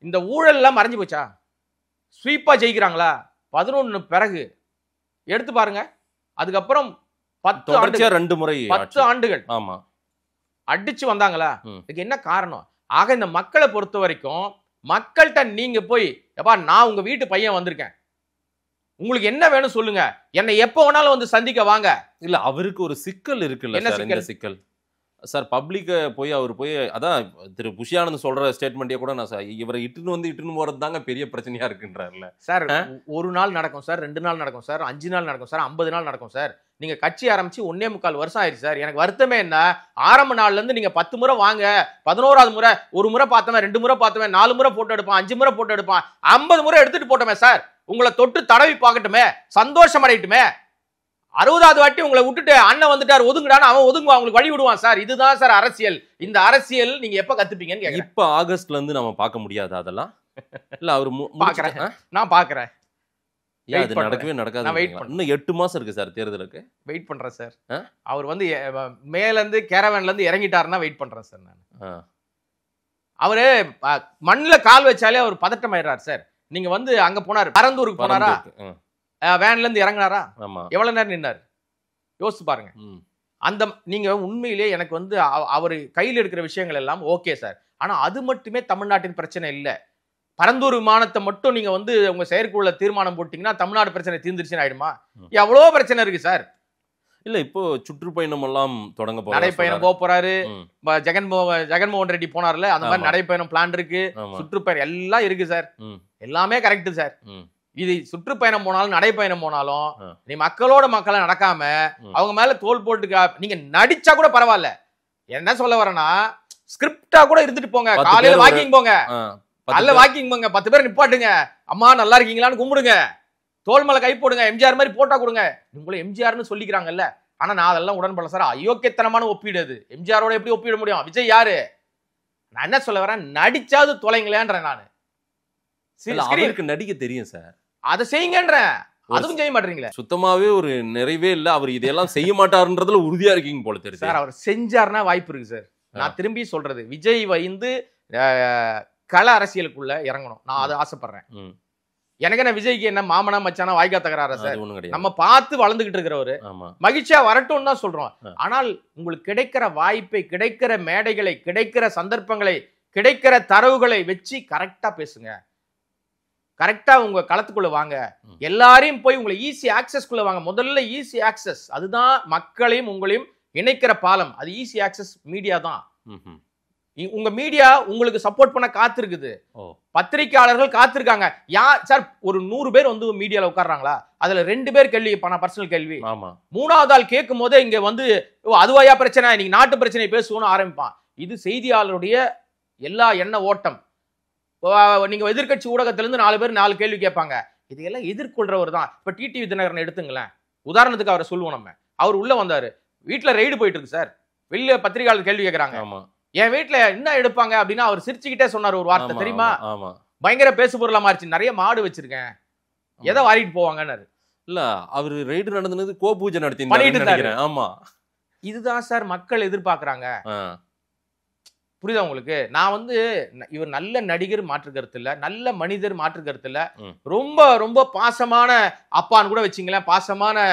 இந்த ஊழல் எல்லாம் மறைஞ்சு போச்சா? ஸ்வீப்பா ஜெயிக்கிறாங்களா? 11 பிறகு எடுத்து பாருங்க. அதுக்கப்புறம் 10 ஆண்டுகள் 2 முறை 10 ஆண்டுகள் ஆமா அடிச்சு வந்தாங்களா? இதுக்கு என்ன காரணம்? ஆக இந்த மக்களை பொறுத்த வரைக்கும் மக்கள்கிட்ட நீங்க போய் எப்பா நான் உங்க வீட்டு பையன் வந்திருக்கேன், உங்களுக்கு என்ன வேணும் சொல்லுங்க, என்னை எப்ப வேணாலும் வந்து சந்திக்க வாங்க. இல்ல அவருக்கு ஒரு சிக்கல் இருக்குல்ல சார். என்ன சிக்கல் சார்? பப்ளிக்க போய் அவர் போய் அதான் திரு புஷியானந்த் சொல்ற ஸ்டேட்மெண்ட்டே கூட நான் சார் இவரை இட்டுன்னு போறது தாங்க பெரிய பிரச்சனையா இருக்குன்றாருல சார். ஒரு நாள் நடக்கும் சார், 2 நாள் நடக்கும் சார், 5 நாள் நடக்கும் சார், 50 நாள் நடக்கும் சார். நீங்க கட்சி ஆரம்பிச்சு 1.25 வருஷம் ஆயிடுச்சு சார். எனக்கு வருத்தமே என்ன, ஆரம்ப நாள்ல இருந்து நீங்க 10 முறை வாங்க, 11வது முறை ஒரு முறை பார்த்தவன், 2 முறை பார்த்தவன், 4 முறை போட்டோ எடுப்பான், 5 முறை போட்டோ எடுப்பான், 50 முறை எடுத்துட்டு போட்டோமே சார். உங்களை தொட்டு தடவி பார்க்கட்டுமே, சந்தோஷம் அடையட்டுமே. 60வது வாட்டி உங்களை விட்டுட்டு அண்ணன் வந்துட்டார் ஒதுங்குடான்னு அவன் ஒதுங்குவான், உங்களுக்கு வழி விடுவான் சார். இதுதான் சார் அரசியல். இந்த அரசியல் நீங்க எப்ப கத்துப்பீங்கன்னு கேக்குறேன். இப்ப ஆகஸ்ட்ல இருந்து நம்ம பார்க்க முடியாது அதெல்லாம். இல்ல அவர் பாக்குறேன், நான் பாக்குறேன். அது நடக்கவே நடக்காது. இன்னும் 8 மாசம் இருக்கு சார் தேர்தலுக்கு. வெயிட் பண்றேன் சார். அவர் வந்து மேல இருந்து கேரவன்ல இருந்து இறங்கிட்டாருன்னா வெயிட் பண்றேன் சார் நான். அவரு மண்ணுல கால் வச்சாலே அவர் பதட்டம் ஆயிடுறாரு சார். நீங்க வந்து அங்க போனாரு, பரந்தூருக்கு போனாரா, வேன்ல இருந்து இறங்கினாரா, எவ்வளவு நேரம் நின்னாரு யோசிச்சு பாருங்க. அந்த நீங்க உண்மையிலேயே எனக்கு வந்து அவர் கையில் எடுக்கிற விஷயங்கள் எல்லாம் ஓகே சார். ஆனா அது மட்டுமே தமிழ்நாட்டின் பிரச்சனை இல்ல. பரந்தூர் விமானத்தை மட்டும் நீங்க வந்து உங்க செயற்குழுல தீர்மானம் போட்டீங்கன்னா தமிழ்நாடு பிரச்சனை தீர்ந்துருச்சுன்னு ஆயிடுமா? எவ்வளவு பிரச்சனை இருக்கு சார். இல்ல இப்போ சுற்றுப்பயணம் எல்லாம் தொடங்க போறாரு, நடைப்பயணம் போக போறாரு. ஜெகன்மோகன் ரெட்டி போனார்ல, அந்த மாதிரி நடைப்பயணம் பிளான் இருக்கு, சுற்றுப்பயணம் எல்லாம் இருக்கு சார். எல்லாமே கரெக்ட் சார். இது சுற்றுப்பயணம் போனாலும் நடைப்பயணம் போனாலும் நீ மக்களோட மக்களை நடக்காம அவங்க மேல தோல் போட்டு நீங்க நடிச்சா கூட பரவாயில்ல. என்ன சொல்ல வரேன்னா ஸ்கிரிப்டா கூட இருந்துட்டு போங்க, காலையில வாக்கிங் போங்க, அல்ல வாக்கிங் போங்க, 10 பேர் நிப்பாட்டுங்க, அம்மா நல்லா இருக்கீங்களான்னு கும்பிடுங்க, தோல் மேல கை போடுங்க, எம்ஜிஆர் மாதிரி போட்டா கொடுங்க. உங்களை எம்ஜிஆர்னு சொல்லிக்கிறாங்கல்ல. ஆனா நான் அதெல்லாம் உடன்படல சார். அயோக்கியத்தனமான ஒப்பீடு அது. எம்ஜிஆரோட எப்படி ஒப்பிட முடியும்? விஜய் யாரு? நான் என்ன சொல்ல வரேன், நடிச்சாது தொலைங்களேன்றேன் நானு. நடிக்க தெரியும் சார், அதை செய்யுங்கன்ற. அதுவும் செய்ய மாட்டீங்களே. சுத்தமாவே ஒரு நிறைவே இல்ல. அவர் இதெல்லாம் செய்ய மாட்டாருன்றதுல உறுதியா இருக்கீங்க போல தெரியுது சார். அவர் செஞ்சாருன்னா வாய்ப்பு இருக்கு சார். நான் திரும்பி சொல்றது, விஜய் வந்து கள அரசியலுக்குள்ள இறங்கணும், நான் அதை ஆசைப்படுறேன். எனக்கு என்ன விஜய்க்கு என்ன மாமனா மச்சானா வாய்க்கா தகராறா சார்? நம்ம பார்த்து வளர்ந்துகிட்டு இருக்கிறவரு மகிழ்ச்சியா வரட்டும் தான் சொல்றோம். ஆனால் உங்களுக்கு கிடைக்கிற வாய்ப்பை, கிடைக்கிற மேடைகளை, கிடைக்கிற சந்தர்ப்பங்களை, கிடைக்கிற தரவுகளை வச்சு கரெக்டா பேசுங்க. கரெக்டா உங்க களத்துக்குள்ள வாங்க. எல்லாரையும் போய் உங்களை ஈஸி ஆக்சஸ்க்குள்ள வாங்க. முதல்ல ஈஸி ஆக்சஸ், அதுதான் மக்களையும் உங்களையும் இணைக்கிற பாலம். அது ஈஸி ஆக்சஸ் மீடியா தான். உங்க மீடியா உங்களுக்கு சப்போர்ட் பண்ண காத்திருக்குது, பத்திரிகையாளர்கள் காத்திருக்காங்க. சார் ஒரு 100 பேர் வந்து மீடியால உட்கார்றாங்களா, அதுல 2 பேர் கேள்வி பர்சனல் கேள்வி, 3வது ஆள் கேட்கும் போதே இங்க வந்து அதுவாயா பிரச்சனை, நீங்க நாட்டு பிரச்சனை பேசுவோம்னு ஆரம்பிப்பான். இது செய்தியாளருடைய எல்லா எண்ண ஓட்டம். நீங்க எதிர்கட்சி ஊடகத்துல இருந்து 4 பேர் 4 கேள்வி கேட்பாங்க. இதையெல்லாம் எதிர்கொள்றவர் தான். இப்ப டிடிவி தினகரன் எடுத்துங்களேன், உதாரணத்துக்கு அவரை சொல்லுவோம் நம்ம. அவர் உள்ள வந்தாரு, வீட்டுல ரெய்டு போயிட்டு இருக்கு சார், வெளியில பத்திரிகையாளர் கேள்வி கேட்கறாங்க. என் வீட்டுல என்ன எடுப்பாங்க அப்படின்னா அவர் சிரிச்சுக்கிட்டே சொன்னார் ஒரு வார்த்தை தெரியுமா? பயங்கர பேசு பொருளா மாறிச்சு, நிறைய மாடு வச்சிருக்கேன், எதை வாரிட்டு போவாங்கன்னு. இல்ல அவரு ரெய்டு நடந்தது கோ பூஜை நடத்தி பண்ணிட்டு இருந்தாரு. ஆமா, இதுதான் சார் மக்கள் எதிர்பார்க்கறாங்க. புரியுதா உங்களுக்கு? நான் வந்து இவர் நல்ல நடிகர் மாற்று கருத்து இல்ல, நல்ல மனிதர் மாற்று கருத்து இல்ல, ரொம்ப ரொம்ப பாசமான அப்பான்னு கூட வச்சிங்களேன், பாசமான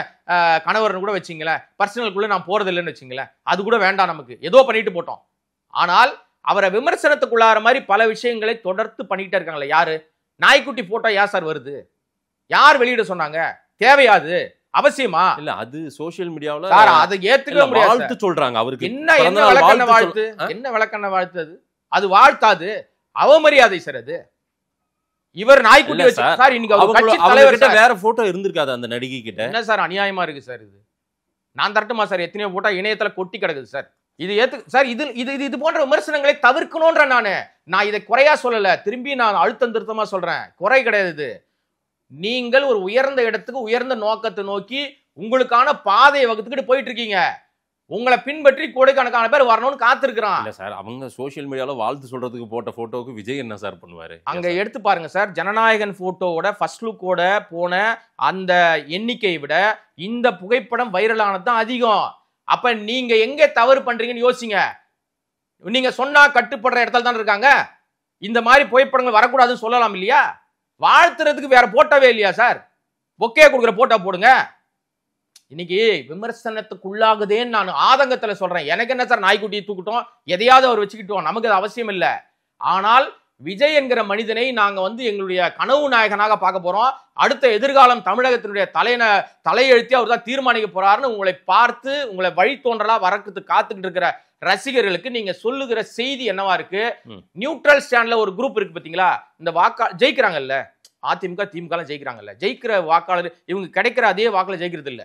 கணவர்னு கூட வச்சிங்களேன், பர்சனலுக்குள்ள நான் போறது இல்லைன்னு வச்சிங்களேன், அது கூட வேண்டாம் நமக்கு, ஏதோ பண்ணிட்டு போட்டோம். ஆனால் அவரை விமர்சனத்துக்குள்ளார மாதிரி பல விஷயங்களை தொடர்ந்து பண்ணிட்டே இருக்காங்களே. யாரு? நாய்க்குட்டி போட்டோ யார் சார் வருது? யார் வெளியிட சொன்னாங்க? தேவையாது அவசியமா இல்ல? அது சோசியல் மீடியாவுல சார் அதை ஏத்துக்க முடியாது. வாழ்த்து சொல்றாங்க அவருக்கு. என்ன விளக்கண்ண வாழ்த்து? என்ன விளக்கண்ண வாழ்த்து? அது வாழ்த்தாது, அவமரியாதை சார். அது இவர் நாய்க்குட்டி வச்சு சார். இன்னைக்கு அவர் கட்சி தலைவர் கிட்ட வேற போட்டோ இருந்திருக்காது அந்த நடிகை கிட்ட. என்ன சார் அநியாயமா இருக்கு சார் இது? நான் தரட்டுமா சார்? எத்தனையோ போட்டோ இணையத்துல கொட்டி கிடக்குது சார். இது சார் இது இது இது இது போன்ற விமர்சனங்களை தவிர்க்கணும்ன்ற நான் இதை குறையா சொல்லல, திரும்பி நான் அழுத்தம் திருத்தமா சொல்றேன், குறை கிடையாது இது. நீங்கள் ஒரு உயர்ந்த இடத்துக்கு உயர்ந்த நோக்கத்தை நோக்கி உங்களுக்கான பாதையை வகுத்துக்கிட்டு போயிட்டு இருக்கீங்க. உங்களை பின்பற்றி கோடிக்கணக்கான பேர் வரணும்னு காத்திருக்கிறான். இல்ல சார், அவங்க சோசியல் மீடியால வாழ்த்து சொல்றதுக்கு போட்ட போட்டோவுக்கு விஜய் என்ன சார் பண்ணுவாரு? அங்க எடுத்து பாருங்க சார், ஜனநாயகன் போட்டோவோட ஃபர்ஸ்ட் லுக்கோட போன அந்த எண்ணிக்கையை விட இந்த புகைப்படம் வைரலானது தான் அதிகம். அப்ப நீங்க எங்க தவறு பண்றீங்கன்னு யோசிங்க. நீங்க சொன்னா கட்டுப்படுற இடத்துல தான் இருக்காங்க. இந்த மாதிரி புகைப்படங்கள் வரக்கூடாதுன்னு சொல்லலாம் இல்லையா? வாழ்த்துறதுக்கு வேற போட்டோவே இல்லையா சார்? பொக்கே கொடுக்குற போட்டோ போடுங்க. இன்னைக்கு விமர்சனத்துக்குள்ளாகுதேன்னு நான் ஆதங்கத்துல சொல்றேன். எனக்கு என்ன சார், நாய்க்குட்டியை தூக்கிட்டோம், எதையாவது அவர் வச்சுக்கிட்டோம், நமக்கு அது அவசியம் இல்லை. ஆனால் விஜய் என்கிற மனிதனை நாங்க எங்களுடைய கனவு நாயகனாக பார்க்க போறோம். அடுத்த எதிர்காலம் தமிழகத்தினுடைய தலையெழுத்தி அவர் தான் தீர்மானிக்க போறாருன்னு உங்களை பார்த்து உங்களை வழித்தோன்றலா வரக்கு காத்துக்கிட்டு இருக்கிற ரசிகர்களுக்கு நீங்க சொல்லுகிற செய்தி என்னவா இருக்கு? நியூட்ரல் ஸ்டாண்ட்ல ஒரு குரூப் இருக்கு பாத்தீங்களா, இந்த ஜெயிக்கிறாங்கல்ல, அதிமுக திமுக ஜெயிக்கிறாங்கல்ல, ஜெயிக்கிற வாக்காளர் இவங்க கிடைக்கிற அதே வாக்குல ஜெயிக்கிறது இல்ல.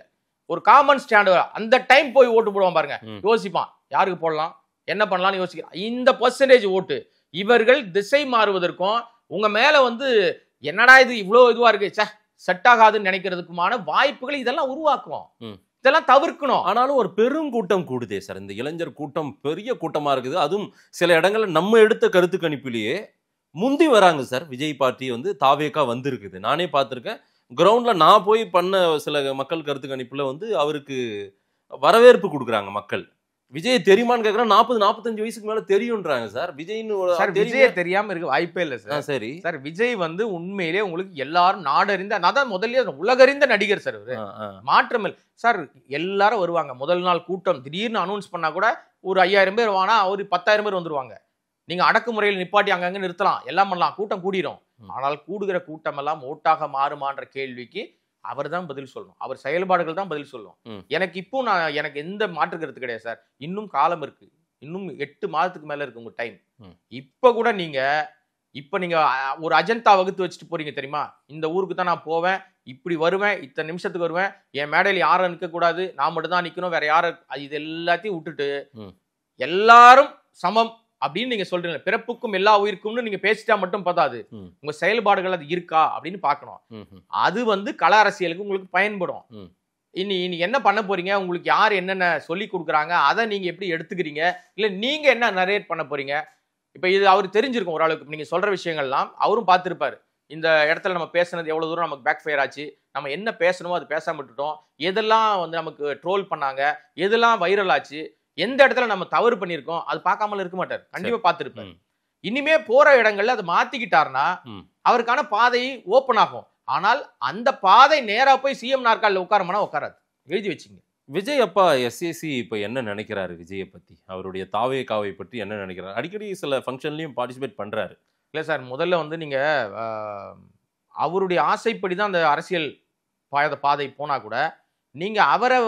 ஒரு காமன் ஸ்டாண்ட் அந்த டைம் போய் ஓட்டு போடுவான் பாருங்க, யோசிப்பான் யாருக்கு போடலாம் என்ன பண்ணலாம்னு யோசிக்கிறான். இந்த பெர்சன்டேஜ் ஓட்டு இவர்கள் திசை மாறுவதற்கும் உங்க மேல என்னடா இது இவ்வளவு இதுவா இருக்கு செட் ஆகாதுன்னு நினைக்கிறதுக்குமான வாய்ப்புகள் இதெல்லாம் உருவாக்கும். இதெல்லாம் தவிர்க்கணும். ஆனாலும் ஒரு பெரும் கூட்டம் கூடுதே சார், இந்த இளைஞர் கூட்டம் பெரிய கூட்டமா இருக்குது. அதுவும் சில இடங்கள்ல நம்ம எடுத்த கருத்து கணிப்பிலேயே முந்தி வராங்க சார். விஜய் பார்ட்டி தாவேக்கா வந்திருக்குது, நானே பார்த்துருக்கேன். கிரவுண்ட்ல நான் போய் பண்ண சில மக்கள் கருத்து கணிப்புல அவருக்கு வரவேற்பு கொடுக்குறாங்க மக்கள். விஜய் தெரியுமான்னு கேட்கறேன், 40-45 வயசுக்கு மேல தெரியும்ன்றாங்க சார். விஜய் தெரியாம இருக்க வாய்ப்பே இல்ல சார். சரி சார், விஜய் உண்மையிலே உங்களுக்கு எல்லாரும் நாடறிந்த, நான் முதல்ல உலகறிந்த நடிகர் சார். மாற்றம் சார், எல்லாரும் வருவாங்க. முதல் நாள் கூட்டம் திடீர்னு அனௌன்ஸ் பண்ணா கூட ஒரு 5000 பேர் வானா ஒரு 10,000 பேர் வந்துருவாங்க. நீங்க அடக்குமுறையில் நிப்பாட்டி அங்கங்க நிறுத்தலாம், எல்லாம் பண்ணலாம், கூட்டம் கூடிரும். ஆனால் கூடுகிற கூட்டம் எல்லாம் ஓட்டாக மாறுமான்ற கேள்விக்கு அவர் தான் பதில் சொல்லணும். அவர் செயல்பாடுகள் தான் பதில் சொல்லணும். எனக்கு இப்போ எனக்கு எந்த மாற்று கருத்து கிடையாது சார். இன்னும் காலம் இருக்கு, இன்னும் 8 மாதத்துக்கு மேல இருக்கு உங்க டைம். இப்ப கூட நீங்க ஒரு அஜெண்டா வகுத்து வச்சுட்டு போறீங்க தெரியுமா? இந்த ஊருக்கு தான் நான் போவேன், இப்படி வருவேன், இத்தனை நிமிஷத்துக்கு வருவேன், என் மேடையில் யாரும் நிற்க கூடாது, நான் மட்டும் தான் நிக்கணும், வேற யாரும் இது எல்லாத்தையும் விட்டுட்டு எல்லாரும் சமம் அப்படின்னு நீங்க சொல்றீங்க. பிறப்புக்கும் எல்லா உயிருக்கும்னு நீங்க பேசிட்டா மட்டும் பார்த்தாது, உங்க செயல்பாடுகள் அது இருக்கா அப்படின்னு பார்க்கணும். அது கள அரசியலுக்கு உங்களுக்கு பயன்படும். இனி என்ன பண்ண போறீங்க, உங்களுக்கு யார் என்னென்ன சொல்லி கொடுக்குறாங்க, அதை நீங்க எப்படி எடுத்துக்கிறீங்க, இல்ல நீங்க என்ன நரேட் பண்ண போறீங்க? இப்ப இது அவருக்கு தெரிஞ்சிருக்கும் ஓரளவுக்கு. நீங்க சொல்ற விஷயங்கள்லாம் அவரும் பார்த்திருப்பாரு. இந்த இடத்துல நம்ம பேசுனது எவ்வளவு தூரம் நமக்கு பேக் ஃபயர் ஆச்சு, நம்ம என்ன பேசணுமோ அது பேசாம விட்டுட்டோம், எதெல்லாம் நமக்கு ட்ரோல் பண்ணாங்க, எதெல்லாம் வைரல் ஆச்சு, எந்த இடத்துல நம்ம தவறு பண்ணியிருக்கோம், அது பார்க்காமல இருக்க மாட்டார், கண்டிப்பா பார்த்திருப்பாரு. இனிமே போற இடங்கள்ல அதை மாத்திக்கிட்டாருன்னா அவருக்கான பாதை ஓப்பன் ஆகும். ஆனால் அந்த பாதை நேரா போய் சிஎம் நாற்காலில் உட்காரமானா உட்காராது, எழுதி வச்சுங்க. விஜய் அப்பா எஸ்ஏசி இப்ப என்ன நினைக்கிறாரு விஜயை பத்தி, அவருடைய தாவேக்காவை பற்றி என்ன நினைக்கிறாரு? அடிக்கடி சில ஃபங்க்ஷன்லயும் பார்ட்டிசிபேட் பண்றாரு. இல்ல சார், முதல்ல நீங்க அவருடைய ஆசைப்படி தான் அந்த அரசியல் பாதை போனா கூட நீங்க அவரை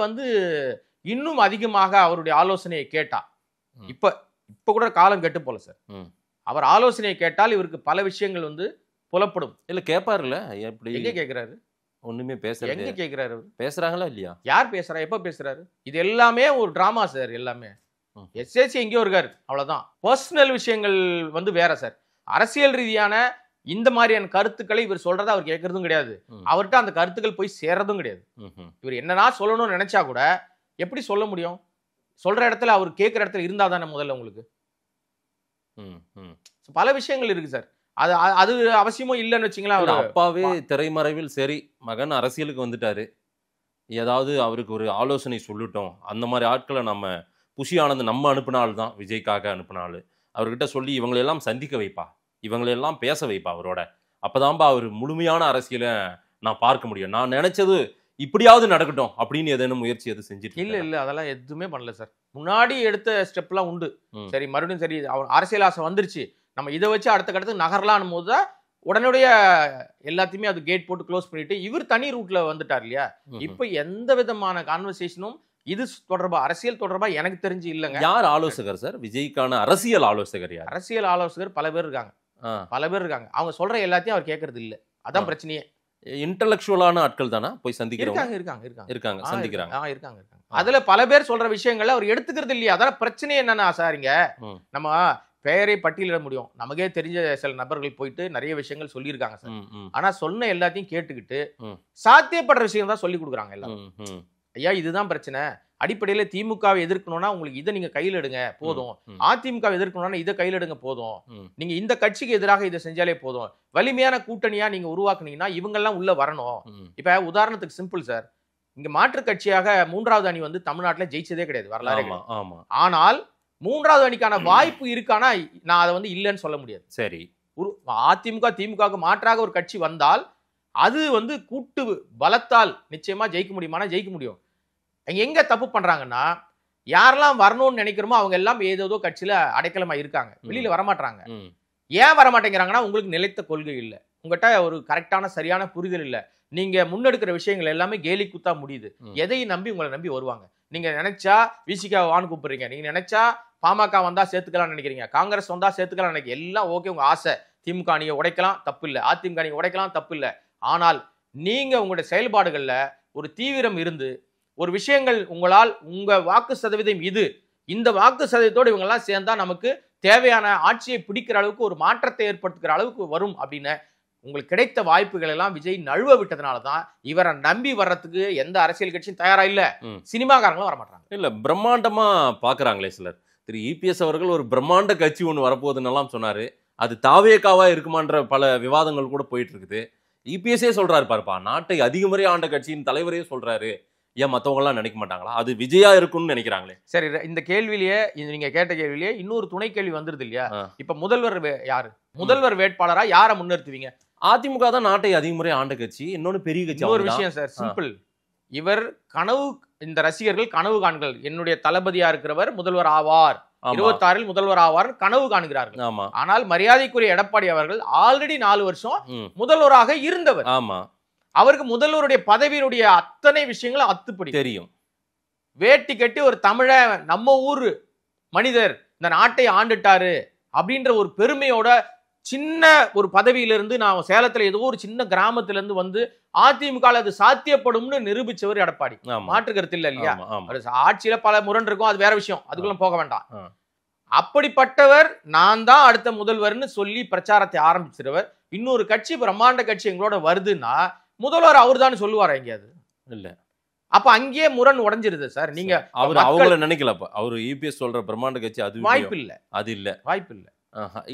இன்னும் அதிகமாக அவருடைய ஆலோசனையை கேட்டா, இப்ப கூட காலம் கெட்டு போல சார். அவர் ஆலோசனையை கேட்டால் இவருக்கு பல விஷயங்கள் புலப்படும். இல்ல கேட்பாருல்ல, எப்படி எங்க கேட்கிறாரு? ஒண்ணுமே பேச எங்க கேட்கிறாரு? பேசுறாங்களா இல்லையா? யார் பேசுறா, எப்ப பேசுறாரு? இது எல்லாமே ஒரு டிராமா சார். எல்லாமே எஸ்ஏசி எங்கேயோ இருக்காரு, அவ்வளவுதான். பர்சனல் விஷயங்கள் வேற சார். அரசியல் ரீதியான இந்த மாதிரியான கருத்துக்களை இவர் சொல்றதை அவர் கேட்கறதும் கிடையாது, அவர்கிட்ட அந்த கருத்துக்கள் போய் சேர்றதும் கிடையாது. இவர் என்னன்னா சொல்லணும்னு நினைச்சா கூட எப்படி சொல்ல முடியும்? சொல்ற இடத்துல அவர் கேட்கிற இடத்துல இருந்தா தானே முதல்ல உங்களுக்கு. பல விஷயங்கள் இருக்கு சார். அது அவசியமும் இல்லைன்னு வச்சுங்களேன். அவர் அப்பாவே திரைமறைவில் சரி, மகன் அரசியலுக்கு வந்துட்டாரு, ஏதாவது அவருக்கு ஒரு ஆலோசனை சொல்லிட்டோம், அந்த மாதிரி ஆட்களை நம்ம புஷி ஆனந்த் நம்ம அனுப்பினாள் தான், விஜய்க்காக அனுப்பினாள், அவர்கிட்ட சொல்லி இவங்களெல்லாம் சந்திக்க வைப்பா, இவங்களெல்லாம் பேச வைப்பா அவரோட, அப்பதான்பா அவர் முழுமையான அரசியலை நான் பார்க்க முடியும், நான் நினைச்சது இப்படியாவது நடக்கட்டும் அப்படின்னு ஏதேனும் முயற்சி எது செஞ்சுட்டு? இல்ல அதெல்லாம் எதுவுமே பண்ணல சார். முன்னாடி எடுத்த ஸ்டெப்லாம் உண்டு. சரி, மறுபடியும் சரி, அவர் அரசியல் ஆசை வந்துருச்சு, நம்ம இதை வச்சு அடுத்த கட்டத்துக்கு நகரலான்னு போது தான் உடனடிய எல்லாத்தையுமே அது கேட் போட்டு க்ளோஸ் பண்ணிட்டு இவர் தனி ரூட்ல வந்துட்டார் இல்லையா? இப்ப எந்த விதமான கான்வர்சேஷனும் இது தொடர்பா, அரசியல் தொடர்பா எனக்கு தெரிஞ்சு இல்லைங்க. யார் ஆலோசகர் சார் விஜய்க்கான அரசியல் ஆலோசகர்? யார் அரசியல் ஆலோசகர்? பல பேர் இருக்காங்க, அவங்க சொல்ற எல்லாத்தையும் அவர் கேட்கறது இல்லை, அதான் பிரச்சனையே. இன்டெலெக்சுவலான ஆட்கள் தானா போய் சந்திக்கிறாங்க? இருக்காங்க. சந்திக்கிறாங்க. அதுல பல பேர் சொல்ற விஷயங்கள்ல அவர் எடுத்துக்கிறது இல்லையா? அதான் பிரச்சனை என்னன்னா சாரிங்க, நம்ம பெயரை பட்டியலிட முடியும். நமக்கே தெரிஞ்ச சில நபர்கள் போயிட்டு நிறைய விஷயங்கள் சொல்லியிருக்காங்க சார். ஆனா சொன்ன எல்லாத்தையும் கேட்டுக்கிட்டு சாத்தியப்படுற விஷயம் தான் சொல்லி கொடுக்குறாங்க எல்லாரும். ஐயா இதுதான் பிரச்சனை, அடிப்படையில திமுகவை எதிர்க்கணும்னா உங்களுக்கு இதை நீங்க கையில் எடுங்க போதும், அதிமுகவை எதிர்க்கணும்னா இதை கையில் எடுங்க போதும், நீங்க இந்த கட்சிக்கு எதிராக இதை செஞ்சாலே போதும், வலிமையான கூட்டணியா நீங்க உருவாக்குனீங்கன்னா இவங்கெல்லாம் உள்ள வரணும். இப்ப உதாரணத்துக்கு சிம்பிள் சார், இங்க மாற்று கட்சியாக 3வது அணி வந்து தமிழ்நாட்டில் ஜெயிச்சதே கிடையாது வரலாறு. ஆனால் 3வது அணிக்கான வாய்ப்பு இருக்கானா நான் அதை வந்து இல்லைன்னு சொல்ல முடியாது. சரி, அதிமுக திமுக மாற்றாக ஒரு கட்சி வந்தால் அது வந்து கூட்டு பலத்தால் நிச்சயமா ஜெயிக்க முடியுமானா ஜெயிக்க முடியும். எங்க தப்பு பண்றாங்கன்னா, யாரெல்லாம் வரணும்னு நினைக்கிறோமோ அவங்க எல்லாம் ஏதோ கட்சியில அடைக்கலமா இருக்காங்க, வெளியில வரமாட்டாங்க. ஏன் வரமாட்டேங்கிறாங்கன்னா உங்களுக்கு நிலைத்த கொள்கை இல்லை, உங்ககிட்ட ஒரு கரெக்டான சரியான புரிதல் இல்லை, நீங்க முன்னெடுக்கிற விஷயங்கள் எல்லாமே கேலி குத்தா முடியுது. எதையும் நம்பி உங்களை நம்பி வருவாங்க. நீங்க நினைச்சா விசிகா வான்னு கூப்பிடுறீங்க, நீங்க நினைச்சா பாமக வந்தா சேர்த்துக்கலாம் நினைக்கிறீங்க, காங்கிரஸ் வந்தா சேர்த்துக்கலாம் நினைக்கிறீங்க, எல்லாம் ஓகே உங்க ஆசை. திமுக அணியை உடைக்கலாம் தப்பு இல்லை, அதிமுக அணியை உடைக்கலாம் தப்பு இல்லை. ஆனால் நீங்க உங்களுடைய செயல்பாடுகள்ல ஒரு தீவிரம் இருந்து ஒரு விஷயங்கள் உங்களால் உங்க வாக்கு சதவீதம் இந்த வாக்கு சதவீதத்தோடு இவங்க எல்லாம் சேர்ந்தா நமக்கு தேவையான ஆட்சியை பிடிக்கிற அளவுக்கு ஒரு மாற்றத்தை ஏற்படுத்துகிற அளவுக்கு வரும் அப்படின்னு உங்களுக்கு கிடைத்த வாய்ப்புகள் எல்லாம் விஜய் நழுவ விட்டதுனாலதான் இவரை நம்பி வர்றதுக்கு எந்த அரசியல் கட்சியும் தயாரா இல்ல, சினிமாக்காரங்களும் வரமாட்டாங்க. இல்ல பிரம்மாண்டமா பாக்குறாங்களே சிலர். திரு இபிஎஸ் அவர்கள் ஒரு பிரம்மாண்ட கட்சி ஒன்று வரப்போகுதுன்னு எல்லாம் சொன்னாரு. அது தாவேகாவா இருக்குமான்ற பல விவாதங்கள் கூட போயிட்டு இருக்குது. இபிஎஸ்ஏ சொல்றாரு பாருப்பா, நாட்டை அதிக முறை ஆண்ட கட்சியின் தலைவரே சொல்றாரு, ஏன் மத்தவங்க எல்லாம் நினைக்க மாட்டாங்களா? அது விஜயா இருக்கும்னு நினைக்கிறாங்களே. சரி, இந்த கேள்வியிலேயே நீங்க கேட்ட கேள்வியிலேயே இன்னொரு துணை கேள்வி வந்துருது இல்லையா? இப்ப முதல்வர் யாரு, முதல்வர் வேட்பாளரா யாரை முன்னிறுத்துவீங்க? அதிமுக தான் நாட்டை அதிக முறை ஆண்ட கட்சி, இன்னொன்னு பெரிய கட்சி. ஒரு விஷயம் சார், சிம்பிள். இவர் கனவு, இந்த ரசிகர்கள் கனவு காண்கள், என்னுடைய தளபதியா இருக்கிறவர் முதல்வர் ஆவார், 26 முதல்வர் ஆவார் கனவு காணுகிறார்கள். ஆனால் மரியாதைக்குரிய எடப்பாடி அவர்கள் ஆல்ரெடி 4 வருஷம் முதல்வராக இருந்தவர். ஆமா, அவருக்கு முதல்வருடைய பதவியினுடைய அத்தனை விஷயங்களும் அத்துப்படி தெரியும். வேட்டி கட்டி ஒரு தமிழ நம்ம ஊர் மனிதர் இந்த நாட்டை ஆண்டுட்டாரு அப்படின்ற ஒரு பெருமையோட சின்ன ஒரு பதவியிலிருந்து நான் சேலத்துல ஏதோ ஒரு சின்ன கிராமத்துல இருந்து வந்து அதிமுக அது சாத்தியப்படும்னு நிரூபிச்சவர் எடப்பாடி, மாற்று கருத்து இல்ல இல்லையா? ஆட்சியில பல முரண் இருக்கும், அது வேற விஷயம், அதுக்குள்ள போக வேண்டாம். அப்படிப்பட்டவர் நான் தான் அடுத்த முதல்வர்னு சொல்லி பிரச்சாரத்தை ஆரம்பிச்சிருவர். இன்னொரு கட்சி பிரம்மாண்ட கட்சி எங்களோட வருதுன்னா முதல்வர் அவர் தான் சொல்லுவார் எங்கேயாவது? இல்ல. அப்ப அங்கேயே முரண் உடைஞ்சிருது சார். நீங்க அவர் அவங்கள நினைக்கலப்ப, அவர் இபிஎஸ் சொல்ற பிரம்மாண்ட கட்சி அது வாய்ப்பு இல்ல, அது இல்ல, வாய்ப்பு இல்ல.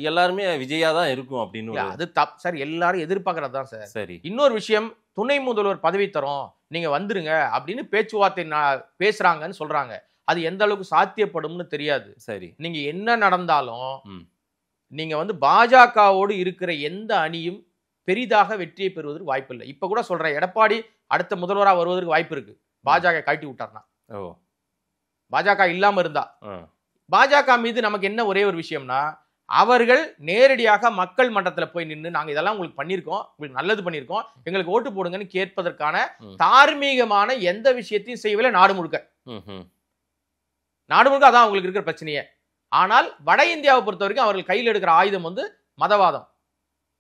எல்லாருமே விஜயா தான் இருக்கும் அப்படின்னு அது தப்பு சார், எல்லாரும் எதிர்பார்க்கறது தான் சார். சரி, இன்னொரு விஷயம், துணை முதல்வர் பதவி தரோம் நீங்க வந்துருங்க அப்படின்னு பேச்சுவார்த்தை பேசுறாங்கன்னு சொல்றாங்க. அது எந்த அளவுக்கு சாத்தியப்படும்னு தெரியாது. சரி, நீங்க என்ன நடந்தாலும் நீங்க வந்து பாஜகவோடு இருக்கிற எந்த அணியும் பெரிதாக வெற்றியை பெறுவதற்கு வாய்ப்பு இல்லை. இப்ப கூட சொல்றேன், எடப்பாடி அடுத்த முதல்வராக வருவதற்கு வாய்ப்பு இருக்கு, பாஜக காட்டி விட்டார்னா. பாஜக இல்லாம இருந்தா. பாஜக மீது நமக்கு என்ன ஒரே ஒரு விஷயம்னா, அவர்கள் நேரடியாக மக்கள் மன்றத்துல போய் நின்று நாங்க இதெல்லாம் உங்களுக்கு பண்ணியிருக்கோம், உங்களுக்கு நல்லது பண்ணியிருக்கோம், எங்களுக்கு ஓட்டு போடுங்கன்னு கேட்பதற்கான தார்மீகமான எந்த விஷயத்தையும் செய்யவில்லை நாடு முழுக்க. நாடு முழுக்க அதான் அவங்களுக்கு இருக்கிற பிரச்சனையே. ஆனால் வட இந்தியாவை பொறுத்த வரைக்கும் அவர்கள் கையில் எடுக்கிற ஆயுதம் வந்து மதவாதம்,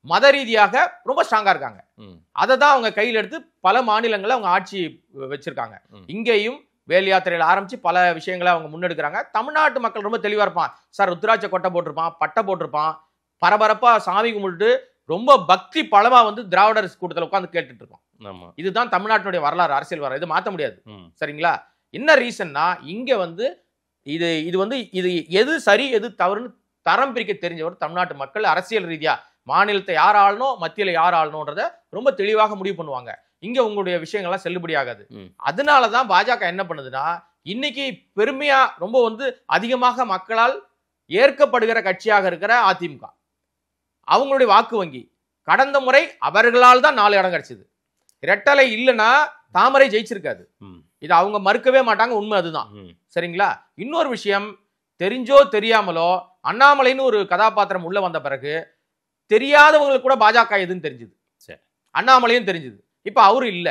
மத ரீதியாக ரொம்ப ஸ்ட்ராங்கா இருக்காங்க. அதை தான் அவங்க கையில் எடுத்து பல மாநிலங்களில் அவங்க ஆட்சி வச்சிருக்காங்க. இங்கேயும் வேல் யாத்திரையில் ஆரம்பிச்சு பல விஷயங்களை அவங்க முன்னெடுக்கிறாங்க. தமிழ்நாட்டு மக்கள் ரொம்ப தெளிவா இருப்பான் சார், ருத்ராட்ச கொட்டை போட்டிருப்பான், பட்டை போட்டிருப்பான், பரபரப்பா சாமி கும்பிட்டு ரொம்ப பக்தி பலமா வந்து திராவிடர் கூட்டத்தில் உட்காந்து கேட்டுட்டு இருப்பான். இதுதான் தமிழ்நாட்டினுடைய வரலாறு, அரசியல் வரலாறு, இது மாற்ற முடியாது. சரிங்களா? என்ன ரீசன்னா, இங்க வந்து இது வந்து இது எது சரி எது தவறுன்னு தரம் பிரிக்க தெரிஞ்சவர் தமிழ்நாட்டு மக்கள். அரசியல் ரீதியா மாநிலத்தை யார் ஆளணும், மத்தியில யார் ஆளணும்ன்றத ரொம்ப தெளிவாக முடிவு பண்ணுவாங்க. இங்க உங்களுடைய விஷயங்கள்லாம் செல்லுபடி ஆகாது. அதனாலதான் பாஜக என்ன பண்ணுதுன்னா, இன்னைக்கு பெருமையா ரொம்ப வந்து அதிகமாக மக்களால் ஏற்கப்படுகிற கட்சியாக இருக்கிற அதிமுக, அவங்களுடைய வாக்கு வங்கி கடந்த முறை அவர்களால் தான் 4 இடம் கிடைச்சது. இரட்டலை இல்லைன்னா தாமரை ஜெயிச்சிருக்காது. இது அவங்க மறுக்கவே மாட்டாங்க, உண்மை அதுதான். சரிங்களா? இன்னொரு விஷயம், தெரிஞ்சோ தெரியாமலோ அண்ணாமலைன்னு ஒரு கதாபாத்திரம் உள்ள வந்த பிறகு தெரியாதவங்களுக்கு கூட பாஜக எதுன்னு தெரிஞ்சது, அண்ணாமலையும் தெரிஞ்சது. இப்ப அவரு இல்ல.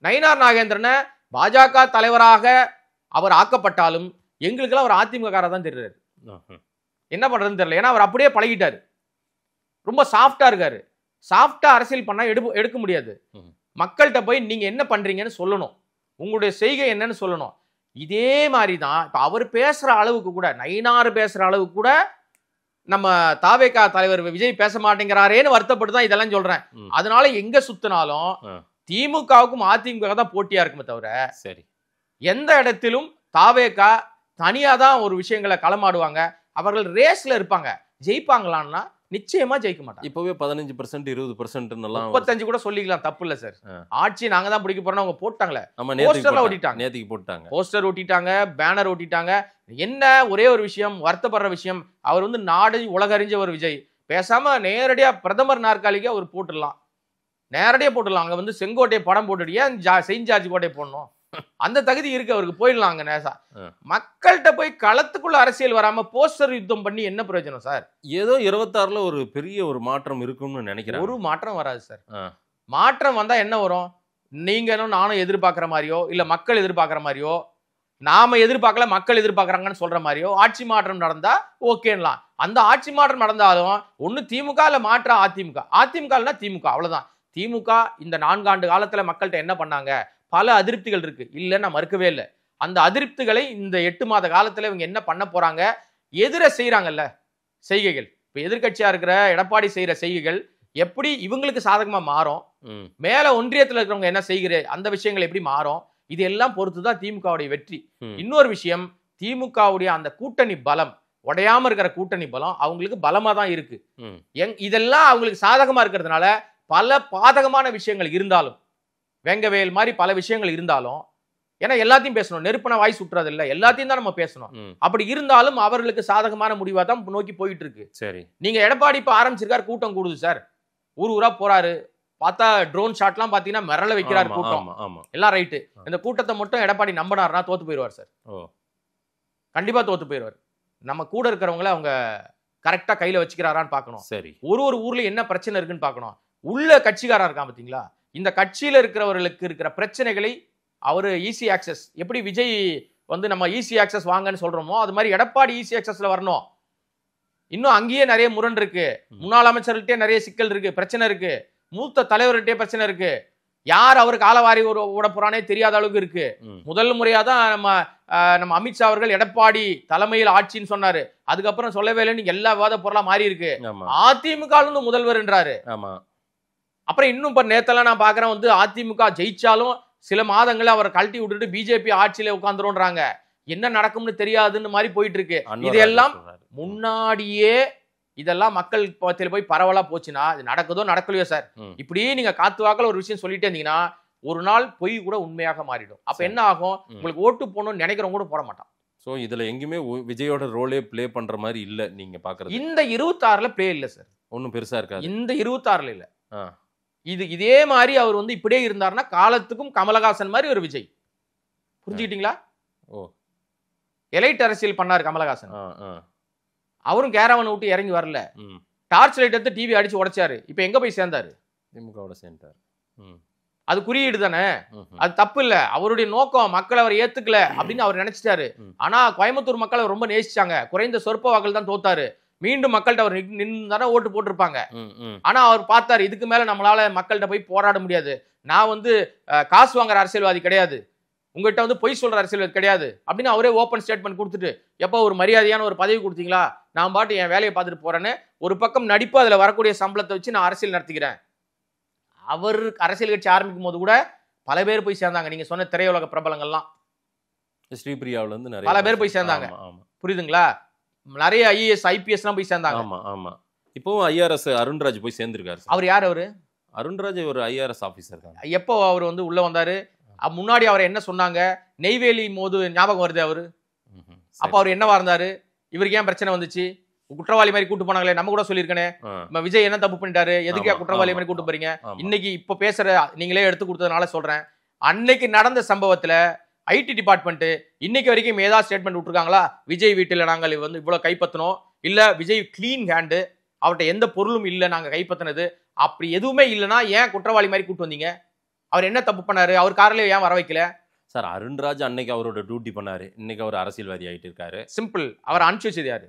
நயினார் நாகேந்திரனை பாஜக தலைவராக அவர் ஆக்கப்பட்டாலும் எங்களுக்கெல்லாம் அவர் அதிமுக காரர் தான் தெரியாது. என்ன பண்றதுன்னு தெரியல. ஏன்னா அவர் அப்படியே பழகிட்டாரு, ரொம்ப சாஃப்டா இருக்காரு. சாஃப்டா அரசியல் பண்ணா எடுக்க முடியாது. மக்கள்கிட்ட போய் நீங்க என்ன பண்றீங்கன்னு சொல்லணும். உங்களுடைய செய்கை என்னன்னு சொல்லணும். இதே மாதிரி தான் இப்ப அவர் பேசுற அளவுக்கு கூட, நயினார் பேசுற அளவுக்கு கூட நம்ம தாவேகா தலைவர் விஜய் பேச மாட்டேங்கிறாரேன்னு வருத்தப்பட்டு தான் இதெல்லாம் சொல்றேன். அதனால எங்க சுத்தினாலும் திமுகவுக்கும் அதிமுக தான் போட்டியா இருக்குமே தவிர, சரி, எந்த இடத்திலும் தாவேகா தனியா தான் ஒரு விஷயங்களை களமாடுவாங்க. அவர்கள் ரேஸ்ல இருப்பாங்க. ஜெயிப்பாங்களான்னா நிச்சயமா ஜெயிக்க மாட்டாங்க. இப்பவே 15% 20% 35 கூட சொல்லிக்கலாம், தப்பு இல்ல சார். ஆட்சி நாங்க தான் பிடிக்க போறோம் அவங்க போட்டாங்களே, நேத்துக்கு போட்டாங்க, போஸ்டர் ஒட்டிட்டாங்க, பேனர் ஒட்டிட்டாங்க. என்ன ஒரே ஒரு விஷயம், வருத்தப்படுற விஷயம், அவர் வந்து நாடு உலக அறிஞ்ச ஒரு விஜய். பேசாம நேரடியா பிரதமர் நாற்காலிக்கு அவர் போட்டுடலாம், நேரடியா போட்டுடலாம். அங்க வந்து செங்கோட்டையை படம் போட்டுடியா செயின்ட் ஜார்ஜ் கோட்டையை போடணும், அந்த தகுதி இருக்கு அவருக்கு, போயிடலாம் அங்க நேசா. மக்கள்கிட்ட போய் களத்துக்குள்ள அரசியல் வராம போஸ்டர் யுத்தம் பண்ணி என்ன பிரயோஜனம் சார்? ஏதோ 26ல ஒரு பெரிய ஒரு மாற்றம் இருக்கும்னு நினைக்கிறேன். ஒரு மாற்றம் வராது சார். மாற்றம் வந்தா என்ன வரும்? நீங்களும் நானும் எதிர்பார்க்கிற மாதிரியோ இல்ல மக்கள் எதிர்பார்க்கிற மாதிரியோ, நாம எதிர்பார்க்கல மக்கள் எதிர்பார்க்கறாங்கன்னு சொல்ற மாதிரியோ ஆட்சி மாற்றம் நடந்தா ஓகேலாம். அந்த ஆட்சி மாற்றம் நடந்தாலும் ஒண்ணு திமுக இல்ல மாற்ற அதிமுக, அதிமுகனா திமுக, அவ்வளவுதான். திமுக இந்த 4 ஆண்டு காலத்துல மக்கள்கிட்ட என்ன பண்ணாங்க? பல அதிருப்திகள் இருக்கு, இல்லைன்னு நான் மறுக்கவே இல்லை. அந்த அதிருப்திகளை இந்த 8 மாத காலத்துல இவங்க என்ன பண்ண போறாங்க? எதிர செய்யறாங்கல்ல செய்கைகள். இப்ப எதிர்கட்சியா இருக்கிற எடப்பாடி செய்யற செய்கைகள் எப்படி இவங்களுக்கு சாதகமா மாறும், மேல ஒன்றியத்துல இருக்கிறவங்க என்ன செய்கிற அந்த விஷயங்கள் எப்படி மாறும், இது எல்லாம் பொறுத்துதான் திமுகவுடைய வெற்றி. இன்னொரு விஷயம், திமுகவுடைய அந்த கூட்டணி பலம், உடையாம இருக்கிற கூட்டணி பலம் அவங்களுக்கு பலமா தான் இருக்கு. இதெல்லாம் அவங்களுக்கு சாதகமா இருக்கிறதுனால பல பாதகமான விஷயங்கள் இருந்தாலும், வெங்கவேல் மாதிரி பல விஷயங்கள் இருந்தாலும், ஏன்னா எல்லாத்தையும் பேசணும், நெருப்பன வாய் சுற்றுறது இல்ல, எல்லாத்தையும் தான் நம்ம பேசணும். அப்படி இருந்தாலும் அவர்களுக்கு சாதகமான முடிவா தான் நோக்கி போயிட்டு இருக்கு. சரி, நீங்க எடப்பாடி இப்ப ஆரம்பிச்சிருக்காரு, கூட்டம் கூடுது சார், ஊர் ஊரா போறாரு, பார்த்தா ட்ரோன் ஷாட்லாம் பாத்தீங்கன்னா மிரள வைக்கிறாரு கூட்டம், எல்லாம் ரைட்டு. இந்த கூட்டத்தை மட்டும் எடப்பாடி நம்பினார்னா தோத்து போயிடுவார் சார். கண்டிப்பா தோத்து போயிடுவார். நம்ம கூட இருக்கிறவங்கள அவங்க கரெக்டா கையில வச்சுக்கிறாரான்னு பாக்கணும். சரி, ஒரு ஊர்ல என்ன பிரச்சனை இருக்குன்னு பாக்கணும். உள்ள கட்சிக்காரா இருக்கான் பாத்தீங்களா, இந்த கட்சியில இருக்கிறவர்களுக்கு இருக்கிற பிரச்சனைகளை அவரு ஈஸி ஆக்சஸ், எப்படி விஜய் வந்து நம்ம ஈஸி ஆக்சஸ் வாங்கன்னு சொல்றோமோ அது மாதிரி எடப்பாடி ஈஸி ஆக்சஸ்ல வரணும். இன்னும் அங்கேயே நிறைய முரண் இருக்கு, முன்னாள் அமைச்சர்கிட்டே நிறைய சிக்கல் இருக்கு, பிரச்சனை இருக்கு, மூத்த தலைவர்கிட்டே பிரச்சனை இருக்கு, யார் அவருக்கு ஆளவாரி ஓட போறானே தெரியாத அளவுக்கு இருக்கு. முதல் முறையா தான் நம்ம அமித்ஷா அவர்கள் எடப்பாடி தலைமையில் ஆட்சின்னு சொன்னாரு, அதுக்கப்புறம் சொல்லவே இல்லை, நீங்க எல்லா விவாத பொருளா மாறி இருக்கு. அதிமுக முதல்வர் என்றாரு. அப்புறம் இன்னும் இப்ப நேத்தெல்லாம் நான் பாக்குறேன் வந்து அதிமுக ஜெயிச்சாலும் சில மாதங்களை அவரை கழட்டி விட்டுட்டு பிஜேபி ஆட்சியில உட்கார்ந்துருன்றாங்க. என்ன நடக்கும்னு தெரியாதுன்னு மாதிரி போயிட்டு இருக்கு. இதெல்லாம் முன்னாடியே இதெல்லாம் மக்கள் போய் பரவலா போச்சுன்னா இது நடக்குதோ நடக்கலையோ சார், இப்படியே நீங்க காத்து வாக்கல ஒரு விஷயம் சொல்லிட்டே இருந்தீங்கன்னா ஒரு நாள் பொய் கூட உண்மையாக மாறிடும். அப்ப என்ன ஆகும்? உங்களுக்கு ஓட்டு போகணும்னு நினைக்கிறவங்க கூட போட மாட்டான். சோ இதுல எங்கேயுமே விஜயோட ரோலே பிளே பண்ற மாதிரி இல்ல நீங்க பாக்குறது. இந்த 26ல பிளே இல்ல சார், ஒன்னும் பெருசா இருக்காது. இந்த 26ல இல்ல. இதே மாதிரி அவர் வந்து இப்படியே இருந்தாருன்னா காலத்துக்கும் கமலஹாசன் மாதிரி ஒரு விஜய். புரிஞ்சுக்கிட்டீங்களா? எலைட் அரசியல் பண்ணாரு கமலஹாசன். அவரும் கேரவனை விட்டு இறங்கி வரல, டார்ச் லைட் எடுத்து டிவி அடிச்சு உடைச்சாரு. இப்ப எங்க போய் சேர்ந்தாரு? திமுகவோட சேர்ந்தாரு. அது குறியீடு தானே, அது தப்பு இல்ல. அவருடைய நோக்கம் மக்கள் அவர் ஏத்துக்கல அப்படின்னு அவர் நினைச்சிட்டாரு. ஆனா கோயம்புத்தூர் மக்கள் அவர் ரொம்ப நேசிச்சாங்க. குறைந்த சொற்ப வாக்கள் தான் தோத்தாரு. மீண்டும் மக்கள்கிட்ட அவர் நின்று ஓட்டு போட்டிருப்பாங்க. ஆனா அவர் பார்த்தாரு, இதுக்கு மேல நம்மளால மக்கள்கிட்ட போய் போராட முடியாது, நான் வந்து காசு வாங்குற அரசியல்வாதி கிடையாது, உங்ககிட்ட வந்து பொய் சொல்ற அரசியல்வாதி கிடையாது அப்படின்னு அவரே ஓப்பன் ஸ்டேட்மெண்ட் கொடுத்துட்டு, எப்போ ஒரு மரியாதையான ஒரு பதவி கொடுத்தீங்களா, நான் பாட்டு என் வேலையை பார்த்துட்டு போறேன்னு ஒரு பக்கம் நடிப்பு, அதுல வரக்கூடிய சம்பளத்தை வச்சு நான் அரசியல் நடத்திக்கிறேன். அவர் அரசியல் கட்சி ஆரம்பிக்கும் போது கூட பல பேர் போய் சேர்ந்தாங்க. நீங்க சொன்ன திரையுலக பிரபலங்கள்லாம் ஸ்ரீபிரியாவில இருந்து பல பேர் போய் சேர்ந்தாங்க. புரியுதுங்களா? நிறைய ஐஏஎஸ் ஐபிஎஸ் எல்லாம் போய் சேர்ந்தாங்க. ஆமா ஆமா. இப்போவும் ஐஆர்எஸ் அருண்ராஜ் போய் சேர்ந்திருக்காரு. அவர் யார்? அவரு அருண்ராஜ் ஒரு ஐஆர்எஸ் ஆபீசர் தான். எப்போ அவர் வந்து உள்ள வந்தாரு? முன்னாடி அவர் என்ன சொன்னாங்க? நெய்வேலி மோது ஞாபகம் வருது அவரு. அப்ப அவர் என்னவா இருந்தாரு? இவருக்கு ஏன் பிரச்சனை வந்துச்சு? குற்றவாளி மாதிரி கூட்டு போனாங்களே, நம்ம கூட சொல்லியிருக்கனே, விஜய் என்ன தப்பு பண்ணிட்டாரு, எதுக்கே குற்றவாளி மாதிரி கூட்டு போறீங்க? இன்னைக்கு இப்ப பேசுற நீங்களே எடுத்து கொடுத்ததுனால சொல்றேன், அன்னைக்கு நடந்த சம்பவத்துல ஐடி டிபார்ட்மெண்ட் இன்னைக்கு வரைக்கும் ஏதாவது ஸ்டேட்மெண்ட் விட்டுருக்காங்களா? விஜய் வீட்டுல நாங்கள் வந்து இவ்வளவு கைப்பற்றணும், இல்ல விஜய் கிளீன் ஹேண்டு, அவர்கிட்ட எந்த பொருளும் இல்ல நாங்க கைப்பற்றினது, அப்படி எதுவுமே இல்லைன்னா ஏன் குற்றவாளி மாதிரி கூட்டு வந்தீங்க? அவர் என்ன தப்பு பண்ணாரு? அவர் காரிலே ஏன் வர வைக்கல? சார், அருண்ராஜ் அன்னைக்கு அவரோட டியூட்டி பண்ணாரு, இன்னைக்கு அவர் அரசியல்வாதி ஆயிட்டு இருக்காரு. சிம்பிள். அவர் அனுப்பிச்சு வச்சது யாரு?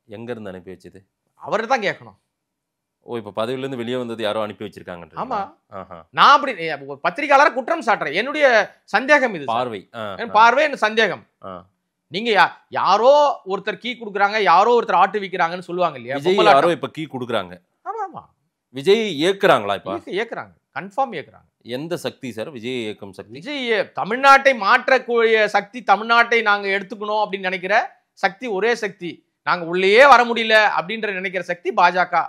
எங்க இருந்து அனுப்பி வச்சது? அவரை தான் கேட்கணும். ஓ, இப்ப பதவியில இருந்து வெளியே வந்தது யாரோ அனுப்பி வச்சிருக்காங்க. ஆமா, நான் அப்படி பத்திரிகையாளரை குற்றம் சாட்டுறேன். என்னுடைய சந்தேகம் இது. பார்வை பார்வை என்ன சந்தேகம். நீங்க யாரோ ஒருத்தர் கீ குடுக்குறாங்க, யாரோ ஒருத்தர் ஆட்டு விக்கிறாங்கன்னு சொல்லுவாங்க இல்லையா? விஜய் யாரோ இப்ப கீ குடுக்குறாங்க. ஆமா ஆமா, விஜய் ஏக்குறாங்களா? இப்ப ஏக்குறாங்க, கன்ஃபார்ம் ஏக்குறாங்க. எந்த சக்தி சார் விஜய் இயக்கம் சக்தி? விஜய் தமிழ்நாட்டை மாற்றக்கூடிய சக்தி, தமிழ்நாட்டை நாங்க எடுத்துக்கணும் அப்படின்னு நினைக்கிற சக்தி, ஒரே சக்தி. நாங்க உள்ளேயே வர முடியல அப்படின்ற நினைக்கிற சக்தி பாஜக,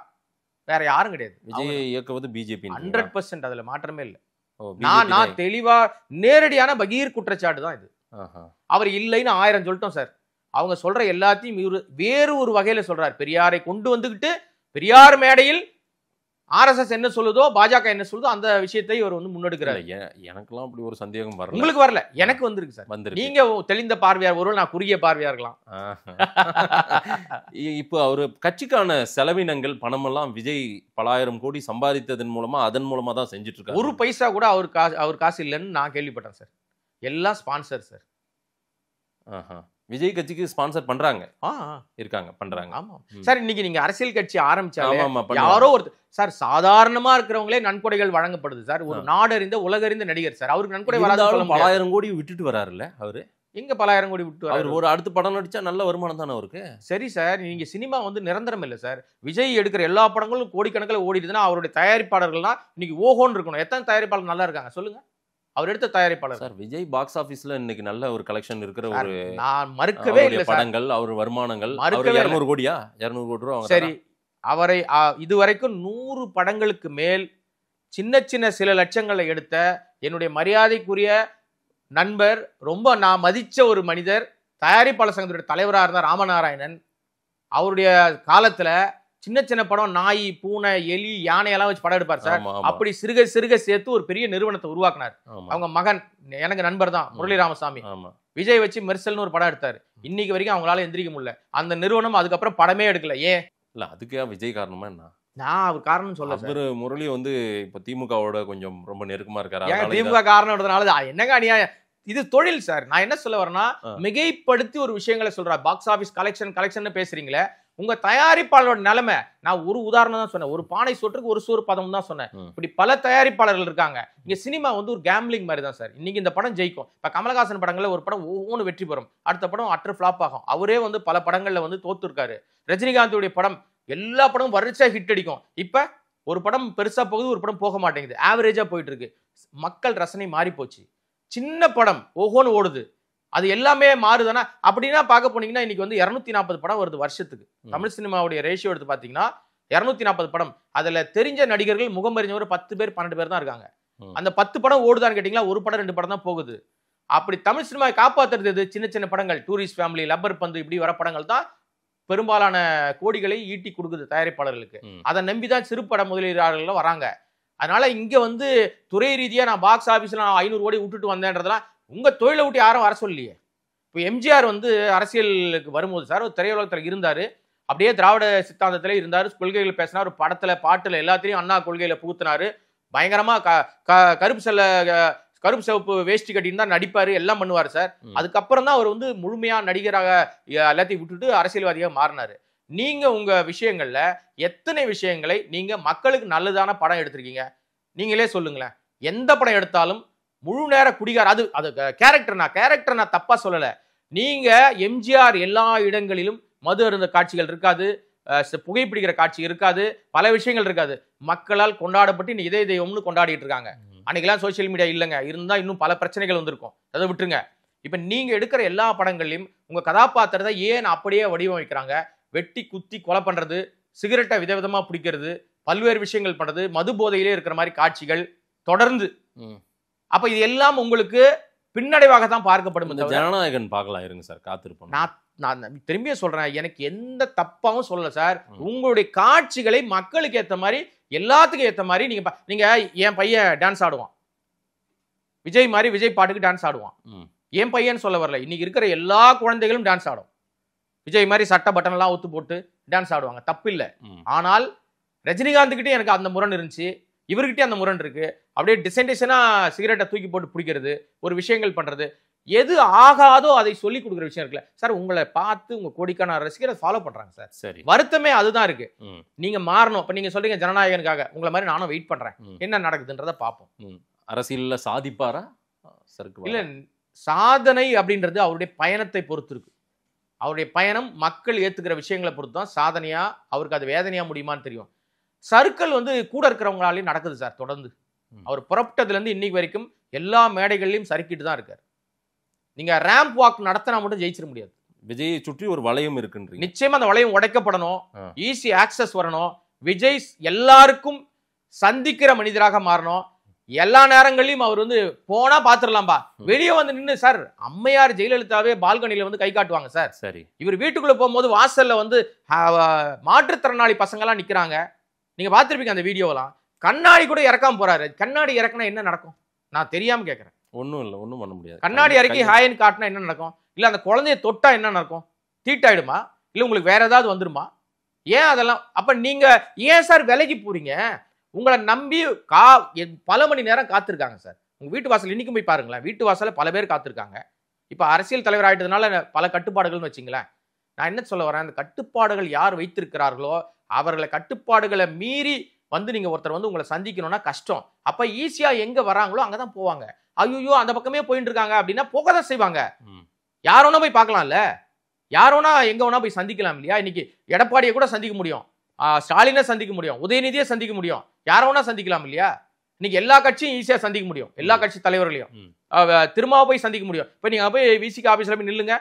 வேற யாரும் கிடையாது. விஜய் இயக்குவது பிஜேபி 100%, அதுல மாற்றமே இல்லை. நான் தெளிவா நேரடியான பகீர் குற்றச்சாட்டு தான் இது. அவர் இல்லைன்னு 1000 சொல்லிட்டோம் சார். அவங்க சொல்ற எல்லாத்தையும் வேறு ஒரு வகையில சொல்றாரு. பெரியாரை கொண்டு வந்துகிட்டு பெரியார் மேடையில் RSS என்ன சொல்லுதோ, பாஜக என்ன சொல்லுதோ அந்த விஷயத்தை இவர் வந்து முன்னெடுக்கிறார். எனக்கெல்லாம் அப்படி ஒரு சந்தேகம் வரல. உங்களுக்கு வரல, எனக்கு வந்திருக்கு சார். நீங்க தெளிந்த பார்வையார், ஒருவேளை நான் குறுகிய பார்வையா இருக்கலாம். இப்போ அவரு கட்சிக்கான செலவினங்கள் பணமெல்லாம் விஜய் பல ஆயிரம் கோடி சம்பாதித்ததன் மூலமா, அதன் மூலமா தான் செஞ்சுட்டு இருக்காரு. ஒரு பைசா கூட அவர் காசு இல்லைன்னு நான் கேள்விப்பட்டேன் சார். எல்லாம் ஸ்பான்சர் சார். விஜய் கட்சிக்கு ஸ்பான்சர் பண்றாங்க, இருக்காங்க, பண்றாங்க. ஆமா சார். இன்னைக்கு நீங்க அரசியல் கட்சி ஆரம்பிச்சாலே யாரோ ஒரு சார் சாதாரணமா இருக்கிறவங்களே நன்கொடைகள் வழங்கப்படுது சார். ஒரு நாடறிந்த உலகறிந்த நடிகர் சார், அவருக்கு நன்கொடை வராது. பல ஆயிரம் கோடி விட்டுட்டு வராருல்ல அவரு. எங்க பல ஆயிரம் கோடி விட்டு அவர் ஒரு அடுத்த படம் நடிச்சா நல்ல வருமானம் தானே அவருக்கு. சரி சார், நீங்க சினிமா வந்து நிரந்தரம் இல்லை சார். விஜய் எடுக்கிற எல்லா படங்களும் கோடிக்கணக்கில் ஓடிடுதுன்னா அவருடைய தயாரிப்பாளர்கள்லாம் இன்னைக்கு ஓஹோன்னு இருக்கணும். எத்தனை தயாரிப்பாளர் நல்லா இருக்காங்க சொல்லுங்க? அவர் எடுத்த தயாரிப்பாளர் சார். விஜய் பாக்ஸ் ஆபீஸ்ல இன்னைக்கு நல்ல ஒரு கலெக்ஷன் இருக்கிற ஒரு, நான் மறுக்கவே இல்லை. படங்கள், அவர் வருமானங்கள் 200 கோடியா 200 கோடி ரூபா. சரி, அவரை இதுவரைக்கும் 100 படங்களுக்கு மேல் சின்ன சின்ன சில லட்சங்களை எடுத்த என்னுடைய மரியாதைக்குரிய நண்பர், ரொம்ப நான் மதிச்ச ஒரு மனிதர், தயாரிப்பாளர் சங்கத்துடைய தலைவராக இருந்தார் ராமநாராயணன். அவருடைய காலத்துல சின்ன சின்ன படம், நாய், பூனை, எலி, யானையெல்லாம் வச்சு படம் எடுப்பார் சார். அப்படி சிறுக சிறுக சேர்த்து ஒரு பெரிய நிறுவனத்தை உருவாக்குனார். அவங்க மகன் எனக்கு நண்பர் தான், முரளி ராமசாமி. விஜய் வச்சு மெர்சல்னு ஒரு படம் எடுத்தாரு. இன்னைக்கு வரைக்கும் அவங்களால எந்திரிக்க முடியல. அந்த நிறுவனம் அதுக்கப்புறம் படமே எடுக்கல. ஏன் இல்ல? அதுக்கே விஜய் காரணமா என்ன? நான் அவர் காரணம் சொல்ல சார். முரளி வந்து இப்ப திமுகவோட கொஞ்சம் ரொம்ப நெருக்கமா இருக்காரு. திமுக காரணம் எடுத்தனால என்னங்க அநியாயம் இது? தொழில் சார். நான் என்ன சொல்ல வரேன்னா, மிகைப்படுத்தி ஒரு விஷயங்களை சொல்றா. பாக்ஸ் ஆபீஸ் கலெக்ஷன் பேசுறீங்களே, உங்க தயாரிப்பாளரோட நிலைமை. நான் ஒரு உதாரணம் தான் சொன்னேன். ஒரு பானை சோற்றுக்கு ஒரு சோறு பதம் தான் சொன்னேன். இப்படி பல தயாரிப்பாளர்கள் இருக்காங்க. இங்க சினிமா வந்து ஒரு கேம்பிளிங் மாதிரி தான் சார். இன்னைக்கு இந்த படம் ஜெயிக்கும். இப்ப கமலஹாசன் படங்கள்ல ஒரு படம் ஒவ்வொன்று வெற்றி பெறும், அடுத்த படம் அற்ற ஃபிளாப் ஆகும். அவரே வந்து பல படங்கள்ல வந்து தோத்து இருக்காரு. ரஜினிகாந்தோடைய படம் எல்லா படமும் வரிசையா ஹிட் அடிக்கும். இப்ப ஒரு படம் பெருசா போகுது, ஒரு படம் போக மாட்டேங்குது, ஆவரேஜா போயிட்டு இருக்கு. மக்கள் ரசனை மாறி போச்சு. சின்ன படம் ஓஹோன்னு ஓடுது, அது எல்லாமே மாறுதானா? அப்படின்னா பார்க்க போனீங்கன்னா இன்னைக்கு வந்து 240 படம் வருது வருஷத்துக்கு. தமிழ் சினிமாவுடைய ரேஷியோ எடுத்து பார்த்தீங்கன்னா 240 படம். அதுல தெரிஞ்ச நடிகர்கள், முகமறிஞ்சவர் 10 பேர் 12 பேர் தான் இருக்காங்க. அந்த 10 படம் ஓடுதான்னு கேட்டீங்களா, ஒரு படம் 2 படம் தான் போகுது. அப்படி தமிழ் சினிமாவை காப்பாற்றுறது சின்ன சின்ன படங்கள், டூரிஸ்ட் ஃபேமிலி, லப்பர் பந்து, இப்படி வர படங்கள் தான் பெரும்பாலான கோடிகளை ஈட்டி கொடுக்குது தயாரிப்பாளர்களுக்கு. அதை நம்பிதான் சிறு பட முதலீட்டாளர்கள் வராங்க. அதனால இங்க வந்து துறை ரீதியா நான் பாக்ஸ் ஆபீஸ்ல 500 கோடி விட்டுட்டு வந்தேன்றதெல்லாம் உங்க தொழிலை விட்டு யாரும் வர சொல்லியே. இப்போ எம்ஜிஆர் வந்து அரசியலுக்கு வரும்போது சார் ஒரு திரையுலகத்தில் இருந்தாரு. அப்படியே திராவிட சித்தாந்தத்திலே இருந்தாரு. கொள்கைகள் பேசினார். ஒரு படத்துல, பாட்டுல எல்லாத்தையும் அண்ணா கொள்கையில புகுத்தினாரு. பயங்கரமா கருப்பு சிவப்பு வேஷ்டி கட்டின்னு தான் நடிப்பாரு, எல்லாம் பண்ணுவார் சார். அதுக்கப்புறம் தான் அவர் வந்து முழுமையா நடிகராக எல்லாத்தையும் விட்டுட்டு அரசியல்வாதியாக மாறினாரு. நீங்க உங்க விஷயங்கள்ல எத்தனை விஷயங்களை நீங்க மக்களுக்கு நல்லதான படம் எடுத்திருக்கீங்க? நீங்களே சொல்லுங்களேன். எந்த படம் எடுத்தாலும் முழு நேர குடிகார, அது கேரக்டர் நான் தப்பா சொல்லல. நீங்க எம்ஜிஆர் எல்லா இடங்களிலும் மது அருந்த காட்சிகள் இருக்காது, புகைப்பிடிக்கிற காட்சி இருக்காது, பல விஷயங்கள் இருக்காது. மக்களால் கொண்டாடப்பட்டு இன்னைக்கு இதய தெய்வம்னு கொண்டாடிட்டு இருக்காங்க. அன்னைக்கெல்லாம் சோசியல் மீடியா இல்லைங்க, இருந்தா இன்னும் பல பிரச்சனைகள் வந்திருக்கும். அதை விட்டுருங்க. இப்ப நீங்க எடுக்கிற எல்லா படங்கள்லையும் உங்க கதாபாத்திரத்தை ஏன் அப்படியே வடிவமைக்கிறாங்க? வெட்டி குத்தி கொலை பண்றது, சிகரெட்டை விதவிதமா பிடிக்கிறது, பல்வேறு விஷயங்கள் பண்றது, மது போதையிலே இருக்கிற மாதிரி காட்சிகள் தொடர்ந்து. அப்ப இது எல்லாம் உங்களுக்கு பின்னடைவாக தான் பார்க்கப்படும். ஜனநாயகன் பார்க்கலாம், இருங்க சார், காத்திருப்போம். நான் திரும்பியும் சொல்றேன், எனக்கு எந்த தப்பாவும் சொல்லல சார். உங்களுடைய காட்சிகளை மக்களுக்கு ஏற்ற மாதிரி, எல்லாத்துக்கும் ஏற்ற மாதிரி நீங்க என் பையன் டான்ஸ் ஆடுவான், விஜய் மாதிரி விஜய் பாட்டுக்கு டான்ஸ் ஆடுவான். என் பையன் சொல்ல வரல, இன்னைக்கு இருக்கிற எல்லா குழந்தைகளும் டான்ஸ் ஆடும். விஜய் மாதிரி சட்ட பட்டன் எல்லாம் ஒத்து போட்டு டான்ஸ் ஆடுவாங்க, தப்பு இல்லை. ஆனால் ரஜினிகாந்த் கிட்டே எனக்கு அந்த முரண் இருந்துச்சு, இவர்கிட்டே அந்த முரண் இருக்கு. அப்படியே டிசைன் டிசைனா சிகரெட்டை தூக்கி போட்டு பிடிக்கிறது, ஒரு விஷயங்கள் பண்றது. எது ஆகாதோ அதை சொல்லி கொடுக்குற விஷயம் இருக்குல்ல சார். உங்களை பார்த்து உங்க கோடிக்கான ரசிகரை ஃபாலோ பண்றாங்க சார். சரி, வருத்தமே அதுதான் இருக்கு. நீங்க மாறணும். இப்ப நீங்க சொல்றீங்க ஜனநாயகனுக்காக, உங்களை மாதிரி நானும் வெயிட் பண்றேன், என்ன நடக்குதுன்றத பார்ப்போம். அரசியல்ல சாதிப்பாரா? இல்ல, சாதனை அப்படின்றது அவருடைய பயணத்தை பொறுத்து இருக்கு. அவருடைய பயணம் மக்கள் ஏத்துக்கிற விஷயங்களை பொறுத்து தான் சாதனையா அவருக்கு அது வேதனையா முடியுமான்னு தெரியும். சர்க்கிள் வந்து கூட இருக்கிறவங்களாலையும் நடக்குது சார். தொடர்ந்து அவர் புறப்பட்டதுல இருந்து இன்னைக்கு வரைக்கும் எல்லா மேடைகள்லயும் சறுக்கிட்டு தான் இருக்காரு. நீங்க ரேம்ப் வாக் நடத்தினா மட்டும் ஜெயிச்சிட முடியாது. விஜயை சுற்றி ஒரு வளையம் இருக்குன்றீங்க. நிச்சயமா அந்த வளையம் உடைக்கப்படணும், ஈஸி ஆக்சஸ் வரணும். விஜய் எல்லாருக்கும் சந்திக்கிற மனிதராக மாறணும். எல்லா நேரங்களையும் அவர் வந்து போனா பாத்துடலாம்பா, வெளியே வந்து நின்று சார் அம்மையார் ஜெயலலிதாவே பால்கனில வந்து கை காட்டுவாங்க சார். சரி, இவர் வீட்டுக்குள்ள போகும்போது வாசல்ல வந்து மாற்றுத்திறனாளி பசங்க எல்லாம் நிக்கிறாங்க. நீங்க பாத்திருப்பீங்க அந்த வீடியோலாம். கண்ணாடி கூட இறக்காம போறாரு. கண்ணாடி இறக்குனா என்ன நடக்கும்? நான் தெரியாம கேட்கறேன். ஒன்றும் இல்லை, ஒன்றும் பண்ண முடியாது. கண்ணாடி இறக்கி ஹாயின்னு காட்டினா என்ன நடக்கும்? இல்லை அந்த குழந்தைய தொட்டா என்ன நடக்கும்? தீட்டாயிடுமா? இல்லை உங்களுக்கு வேற ஏதாவது வந்துருமா? ஏன் அதெல்லாம்? அப்ப நீங்க ஏன் சார் விலகி போறீங்க? உங்களை நம்பி பல மணி நேரம் காத்திருக்காங்க சார். உங்க வீட்டு வாசல் இன்னைக்கும் போய் பாருங்களேன். வீட்டு வாசல்ல பல பேர் காத்திருக்காங்க. இப்ப அரசியல் தலைவர் ஆயிட்டதுனால பல கட்டுப்பாடுகள்னு வச்சுங்களேன். நான் என்ன சொல்ல வரேன், அந்த கட்டுப்பாடுகள் யார் வைத்திருக்கிறார்களோ அவர்களை கட்டுப்பாடுகளை மீறி வந்து நீங்க ஒருத்தர் வந்து உங்களை சந்திக்கணும்னா கஷ்டம். அப்ப ஈஸியா எங்க வராங்களோ அங்கதான் போவாங்க. ஐயோ அந்த பக்கமே போயிட்டு இருக்காங்க அப்படின்னா போகதான் செய்வாங்க. யாரோனா போய் பார்க்கலாம்ல, யாரோனா எங்க வேணா போய் சந்திக்கலாம் இல்லையா? இன்னைக்கு எடப்பாடியை கூட சந்திக்க முடியும், ஸ்டாலினை சந்திக்க முடியும், உதயநிதியை சந்திக்க முடியும், யாரோனா சந்திக்கலாம் இல்லையா? இன்னைக்கு எல்லா கட்சியும் ஈஸியா சந்திக்க முடியும், எல்லா கட்சி தலைவர்களையும் திரும்ப போய் சந்திக்க முடியும். இப்ப நீங்க போய் விசிக ஆபீஸ்ல போய் நில்லுங்க,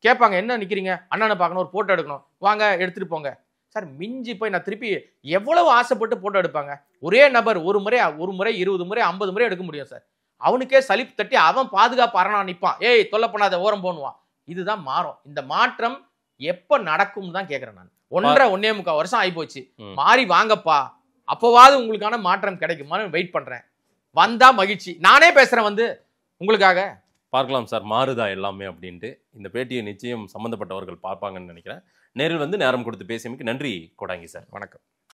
கேட்பாங்க என்ன நிக்கிறீங்க, அண்ணனை பார்க்கணும், ஒரு போட்டோ எடுக்கணும், வாங்க எடுத்துட்டு போங்க சார். மிஞ்சி போய் நான் திருப்பி எவ்வளவு ஆசைப்பட்டு போட்டோ எடுப்பாங்க? ஒரே நபர் ஒரு முறை 20 முறை 50 முறை எடுக்க முடியும் சார். அவனுக்கே சலிப்பு தட்டி அவன் பாதுகாப்பு அரணா நிற்பான். ஏய் தொல்லை பண்ணாத ஓரம் போனுவான். இதுதான் மாறும். இந்த மாற்றம் எப்ப நடக்கும் தான் கேட்கிறேன் நான். 1.5 வருஷம் ஆகி போச்சு. மாறி வாங்கப்பா, அப்போவாது உங்களுக்கான மாற்றம் கிடைக்குமான்னு வெயிட் பண்றேன். வந்தா மகிழ்ச்சி, நானே பேசுறேன் வந்து உங்களுக்காக. பார்க்கலாம் சார் மாறுதா எல்லாமே அப்படின்ட்டு. இந்த பேட்டியை நிச்சயம் சம்பந்தப்பட்டவர்கள் பார்ப்பாங்கன்னு நினைக்கிறேன். நேரில் வந்து நேரம் கொடுத்து பேசியமைக்கு நன்றி கோடாங்கி சார். வணக்கம்.